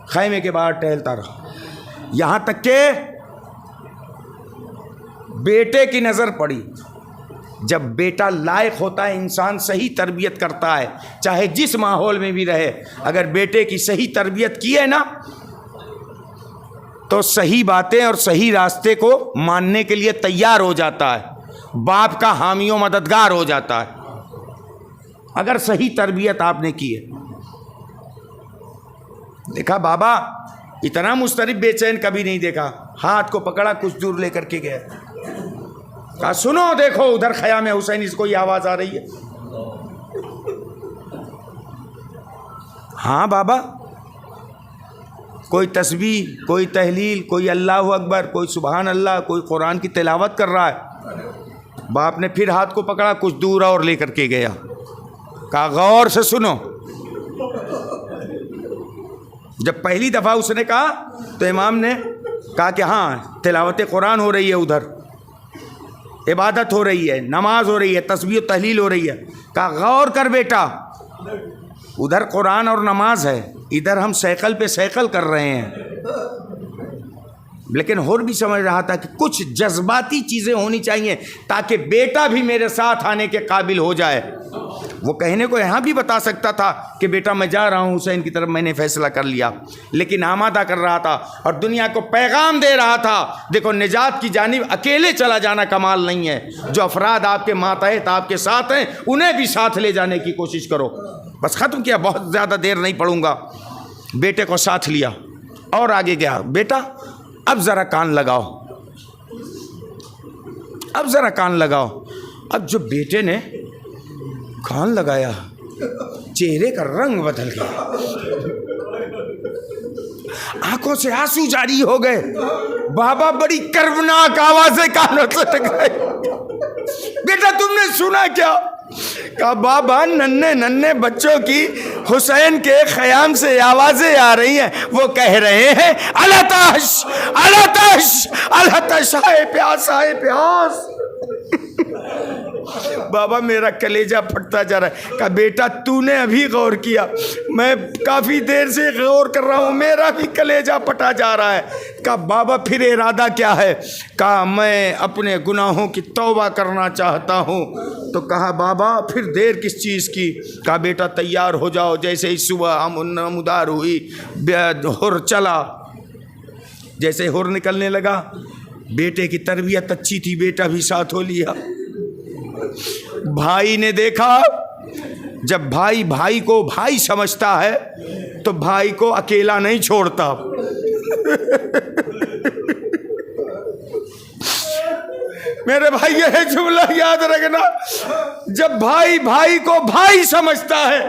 خیمے کے باہر ٹہلتا رہا, یہاں تک کہ بیٹے کی نظر پڑی. جب بیٹا لائق ہوتا ہے, انسان صحیح تربیت کرتا ہے, چاہے جس ماحول میں بھی رہے, اگر بیٹے کی صحیح تربیت کی ہے نا تو صحیح باتیں اور صحیح راستے کو ماننے کے لیے تیار ہو جاتا ہے, باپ کا حامی و مددگار ہو جاتا ہے, اگر صحیح تربیت آپ نے کی ہے. دیکھا بابا اتنا مضطرب بے چین کبھی نہیں دیکھا, ہاتھ کو پکڑا, کچھ دور لے کر کے گیا, کہا سنو دیکھو ادھر خیام حسین اس کو یہ آواز آ رہی ہے. ہاں بابا, کوئی تسبیح, کوئی تہلیل, کوئی اللہ اکبر, کوئی سبحان اللہ, کوئی قرآن کی تلاوت کر رہا ہے. باپ نے پھر ہاتھ کو پکڑا, کچھ دور اور لے کر کے گیا, کہا غور سے سنو. جب پہلی دفعہ اس نے کہا تو امام نے کہا کہ ہاں تلاوت قرآن ہو رہی ہے, ادھر عبادت ہو رہی ہے, نماز ہو رہی ہے, تسبیح و تہلیل ہو رہی ہے. کہا غور کر بیٹا, ادھر قرآن اور نماز ہے, ادھر ہم سیکل پہ سیکل کر رہے ہیں. لیکن اور بھی سمجھ رہا تھا کہ کچھ جذباتی چیزیں ہونی چاہیے تاکہ بیٹا بھی میرے ساتھ آنے کے قابل ہو جائے. وہ کہنے کو یہاں بھی بتا سکتا تھا کہ بیٹا میں جا رہا ہوں حسین کی طرف, میں نے فیصلہ کر لیا, لیکن آمادہ کر رہا تھا اور دنیا کو پیغام دے رہا تھا. دیکھو نجات کی جانب اکیلے چلا جانا کمال نہیں ہے, جو افراد آپ کے ماتحت آپ کے ساتھ ہیں انہیں بھی ساتھ لے جانے کی کوشش کرو. بس ختم کیا, بہت زیادہ دیر نہیں پڑوں گا. بیٹے کو ساتھ لیا اور آگے گیا. بیٹا اب ذرا کان لگاؤ, اب ذرا کان لگاؤ. اب جو بیٹے نے کان لگایا چہرے کا رنگ بدل گیا, آنکھوں سے آنسو جاری ہو گئے. بابا بڑی کربناک آوازیں کانوں سے ٹکرائی. بیٹا تم نے سنا کیا؟ کہا بابا ننھے بچوں کی حسین کے خیام سے آوازیں آ رہی ہیں, وہ کہہ رہے ہیں الاتش الاتش الاتش, آئے پیاس آئے پیاس. بابا میرا کلیجہ پھٹتا جا رہا ہے. کہا بیٹا تو نے ابھی غور کیا, میں کافی دیر سے غور کر رہا ہوں, میرا بھی کلیجہ پھٹا جا رہا ہے. کہا بابا پھر ارادہ کیا ہے؟ کہا میں اپنے گناہوں کی توبہ کرنا چاہتا ہوں. تو کہا بابا پھر دیر کس چیز کی؟ کہا بیٹا تیار ہو جاؤ. جیسے ہی صبح نمودار ہوئی ہر چلا. جیسے ہر نکلنے لگا, بیٹے کی تربیت اچھی تھی, بیٹا بھی ساتھ ہو لیا. بھائی نے دیکھا, جب بھائی کو بھائی سمجھتا ہے تو بھائی کو اکیلا نہیں چھوڑتا. میرے بھائی یہ جملہ یاد رکھنا, جب بھائی کو بھائی سمجھتا ہے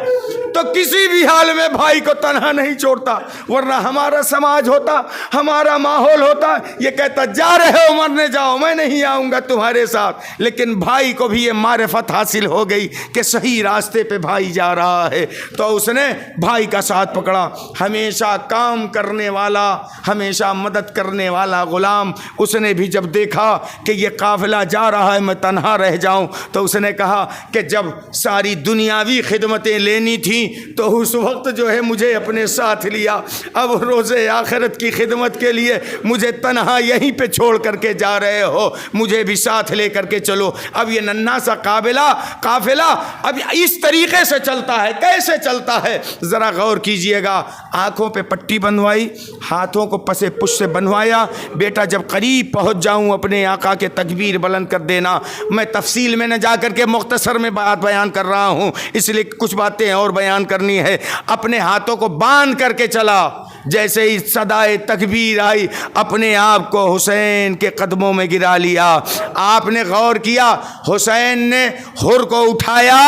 تو کسی بھی حال میں بھائی کو تنہا نہیں چھوڑتا. ورنہ ہمارا سماج ہوتا, ہمارا ماحول ہوتا, یہ کہتا جا رہے ہو مرنے جاؤ, میں نہیں آؤں گا تمہارے ساتھ. لیکن بھائی کو بھی یہ معرفت حاصل ہو گئی کہ صحیح راستے پہ بھائی جا رہا ہے, تو اس نے بھائی کا ساتھ پکڑا. ہمیشہ کام کرنے والا, ہمیشہ مدد کرنے والا غلام, اس نے بھی جب دیکھا کہ یہ قافلہ جا رہا ہے میں تنہا رہ جاؤں, تو اس نے کہا کہ جب ساری دنیاوی خدمتیں لینی تھیں تو اس وقت جو ہے مجھے اپنے ساتھ لیا, اب روز آخرت کی خدمت کے لیے مجھے تنہا یہیں پہ چھوڑ کر کے جا رہے ہو, مجھے بھی ساتھ لے کر کے چلو. اب یہ ننھا سا قافلہ اب اس طریقے سے چلتا ہے. کیسے چلتا ہے ذرا غور کیجئے گا. آنکھوں پہ پٹی بندھوائی, ہاتھوں کو پسے پش سے بندھوایا. بیٹا جب قریب پہنچ جاؤں اپنے آقا کے تکبیر بلند کر دینا. میں تفصیل میں نہ جا کر کے مختصر میں بات بیان کر رہا ہوں, اس لیے کچھ باتیں اور بیان کرنی ہے. اپنے ہاتھوں کو باندھ کر کے چلا. جیسے ہی صدائے تکبیر آئی اپنے آپ کو حسین کے قدموں میں گرا لیا. آپ نے غور کیا, حسین نے حر کو اٹھایا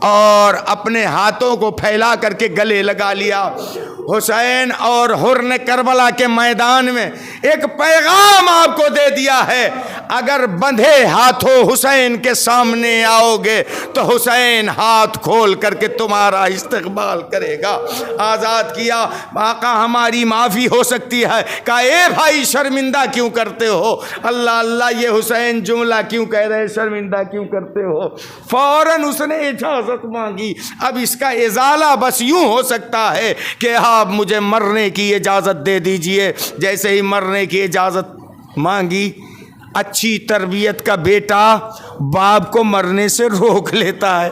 اور اپنے ہاتھوں کو پھیلا کر کے گلے لگا لیا. حسین اور حر نے کربلا کے میدان میں ایک پیغام آپ کو دے دیا ہے, اگر بندھے ہاتھوں حسین کے سامنے آؤ گے تو حسین ہاتھ کھول کر کے تمہارا استقبال کرے گا. آزاد کیا, آقا ہماری معافی ہو سکتی ہے. کہا اے بھائی شرمندہ کیوں کرتے ہو؟ اللہ اللہ یہ حسین جملہ کیوں کہہ رہے, شرمندہ کیوں کرتے ہو؟ فوراً اس نے اجازت مانگی. اب اس کا ازالہ بس یوں ہو سکتا ہے کہ آپ مجھے مرنے کی اجازت دے دیجئے. جیسے ہی مرنے کی اجازت مانگی, اچھی تربیت کا بیٹا باپ کو مرنے سے روک لیتا ہے.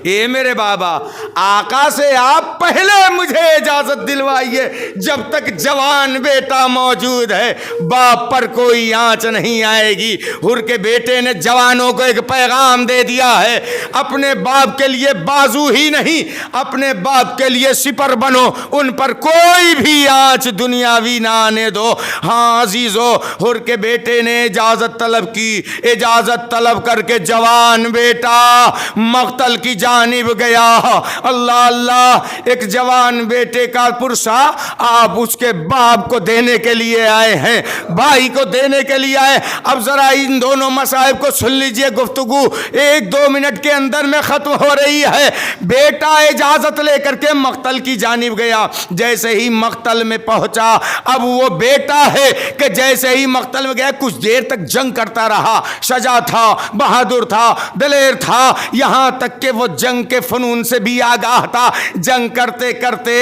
اے میرے بابا, آقا سے آپ پہلے مجھے اجازت دلوائیے, جب تک جوان بیٹا موجود ہے باپ پر کوئی آنچ نہیں آئے گی. حر کے بیٹے نے جوانوں کو ایک پیغام دے دیا ہے, اپنے باپ کے لیے بازو ہی نہیں, اپنے باپ کے لیے سپر بنو, ان پر کوئی بھی آنچ دنیاوی نہ آنے دو. ہاں عزیزو, حر کے بیٹے نے اجازت طلب کی. اجازت طلب کر کے جوان بیٹا مقتل کی جانب گیا. اللہ اللہ, ایک جوان بیٹے کا پرسا آپ اس کے باپ کو دینے کے لیے آئے ہیں, بھائی کو دینے کے لیے آئے. اب ذرا ان دونوں مصائب کو سن لیجئے, گفتگو 1-2 منٹ کے اندر میں ختم ہو رہی ہے. بیٹا اجازت لے کر کے مقتل کی جانب گیا. جیسے ہی مقتل میں پہنچا, اب وہ بیٹا ہے کہ جیسے ہی مقتل میں گیا کچھ دیر تک جنگ کرتا رہا, شجاع تھا, بہادر تھا, دلیر تھا, یہاں تک کہ وہ جنگ کے فنون سے بھی آگاہ تھا. جنگ کرتے کرتے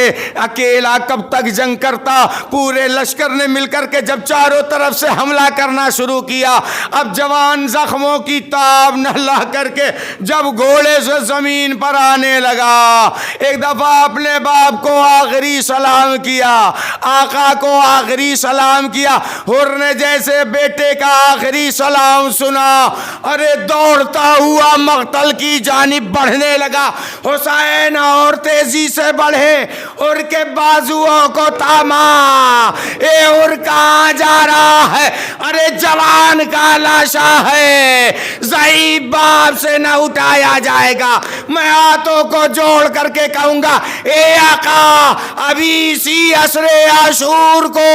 اکیلا کب تک جنگ کرتا؟ پورے لشکر نے مل کر کے جب چاروں طرف سے حملہ کرنا شروع کیا، اب جوان زخموں کی تاب نہ لا کر کے جب گھوڑے سے زمین پر آنے لگا، ایک دفعہ اپنے باپ کو آخری سلام کیا، آقا کو آخری سلام کیا. حر نے جیسے بیٹے کا آخری سلام سنا، ارے دوڑتا ہوا مقتل کی جانب بڑھنے لگا. حسین اور تیزی سے بڑھے، اور کے بازوؤں کو تاما. اے اور کہاں جا رہا ہے؟ ارے جوان کا لاشا ہے، ضعیف باپ سے نہ اٹھایا جائے گا. میں ہاتھوں کو جوڑ کر کے کہوں گا، اے آقا، ابھی اسی عصر عاشور کو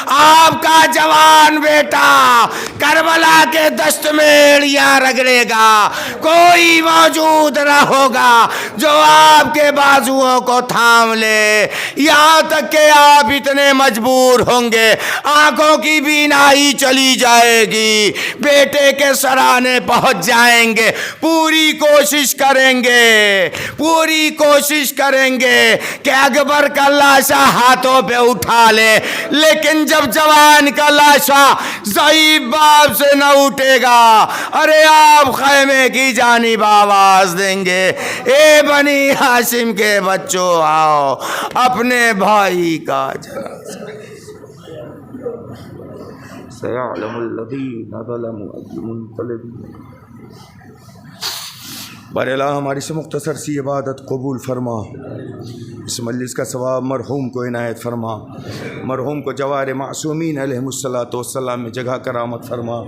آپ کا جوان بیٹا کربلا کے دشت میں ایڑیاں رگڑے گا. کوئی موجود نہ ہوگا جو آپ کے بازوؤں کو تھام لے، یہاں تک کہ آپ اتنے مجبور ہوں گے، آنکھوں کی بینائی چلی جائے گی، بیٹے کے سرانے پہنچ جائیں گے. پوری کوشش کریں گے، پوری کوشش کریں گے کہ اکبر کا لاشا ہاتھوں پہ اٹھا لے، لیکن جب جوان کا لاشا ضعیف باپ سے نہ اٹھے گا، ارے آپ خیمے کی جانب آواز دیں گے، اے بنی ہاشم کے بچوں آؤ، اپنے بھائی کا جنازہ. سيعلم الذين ظلموا أي منقلب. بار الہ ہماری سے مختصر سی عبادت قبول فرما، اس مجلس کا ثواب مرحوم کو عنایت فرما، مرحوم کو جوار معصومین علیہ السلام میں جگہ کرامت فرما.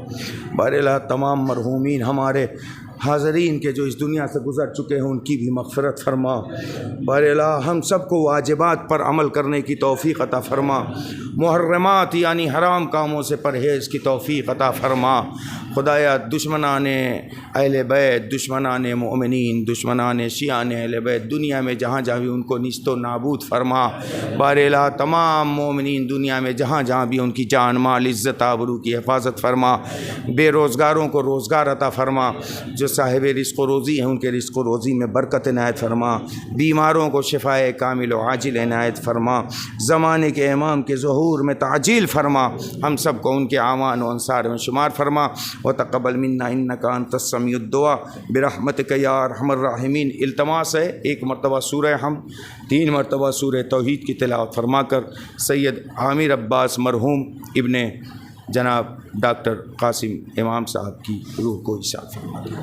بار الہ تمام مرحومین ہمارے حاضرین کے جو اس دنیا سے گزر چکے ہیں ان کی بھی مغفرت فرما. بار الہ ہم سب کو واجبات پر عمل کرنے کی توفیق عطا فرما، محرمات یعنی حرام کاموں سے پرہیز کی توفیق عطا فرما. خدایا دشمنان اہل بیت، دشمنان مؤمنین، دشمنان شیعان اہل بیت دنیا میں جہاں جہاں بھی ان کو نیست و نابود فرما. بار الہ تمام مومنین دنیا میں جہاں جہاں بھی ان کی جان مال عزت آبرو کی حفاظت فرما. بے روزگاروں کو روزگار عطا فرما، جو صاحب رزق و روزی ہیں ان کے رزق و روزی میں برکت عنایت فرما. بیماروں کو شفائے کامل و عاجل عنایت فرما. زمانے کے امام کے ظہور میں تعجیل فرما. ہم سب کو ان کے اعوان و انصار میں شمار فرما. وتقبل منا انک انت السمیع الدعاء برحمتک یا ارحم الراحمین. التماس ہے ایک مرتبہ سورہ حمد، 3 مرتبہ سورہ توحید کی تلاوت فرما کر سید عامر عباس مرحوم ابن جناب ڈاکٹر قاسم امام صاحب کی روح کو عشاء فرما دیں.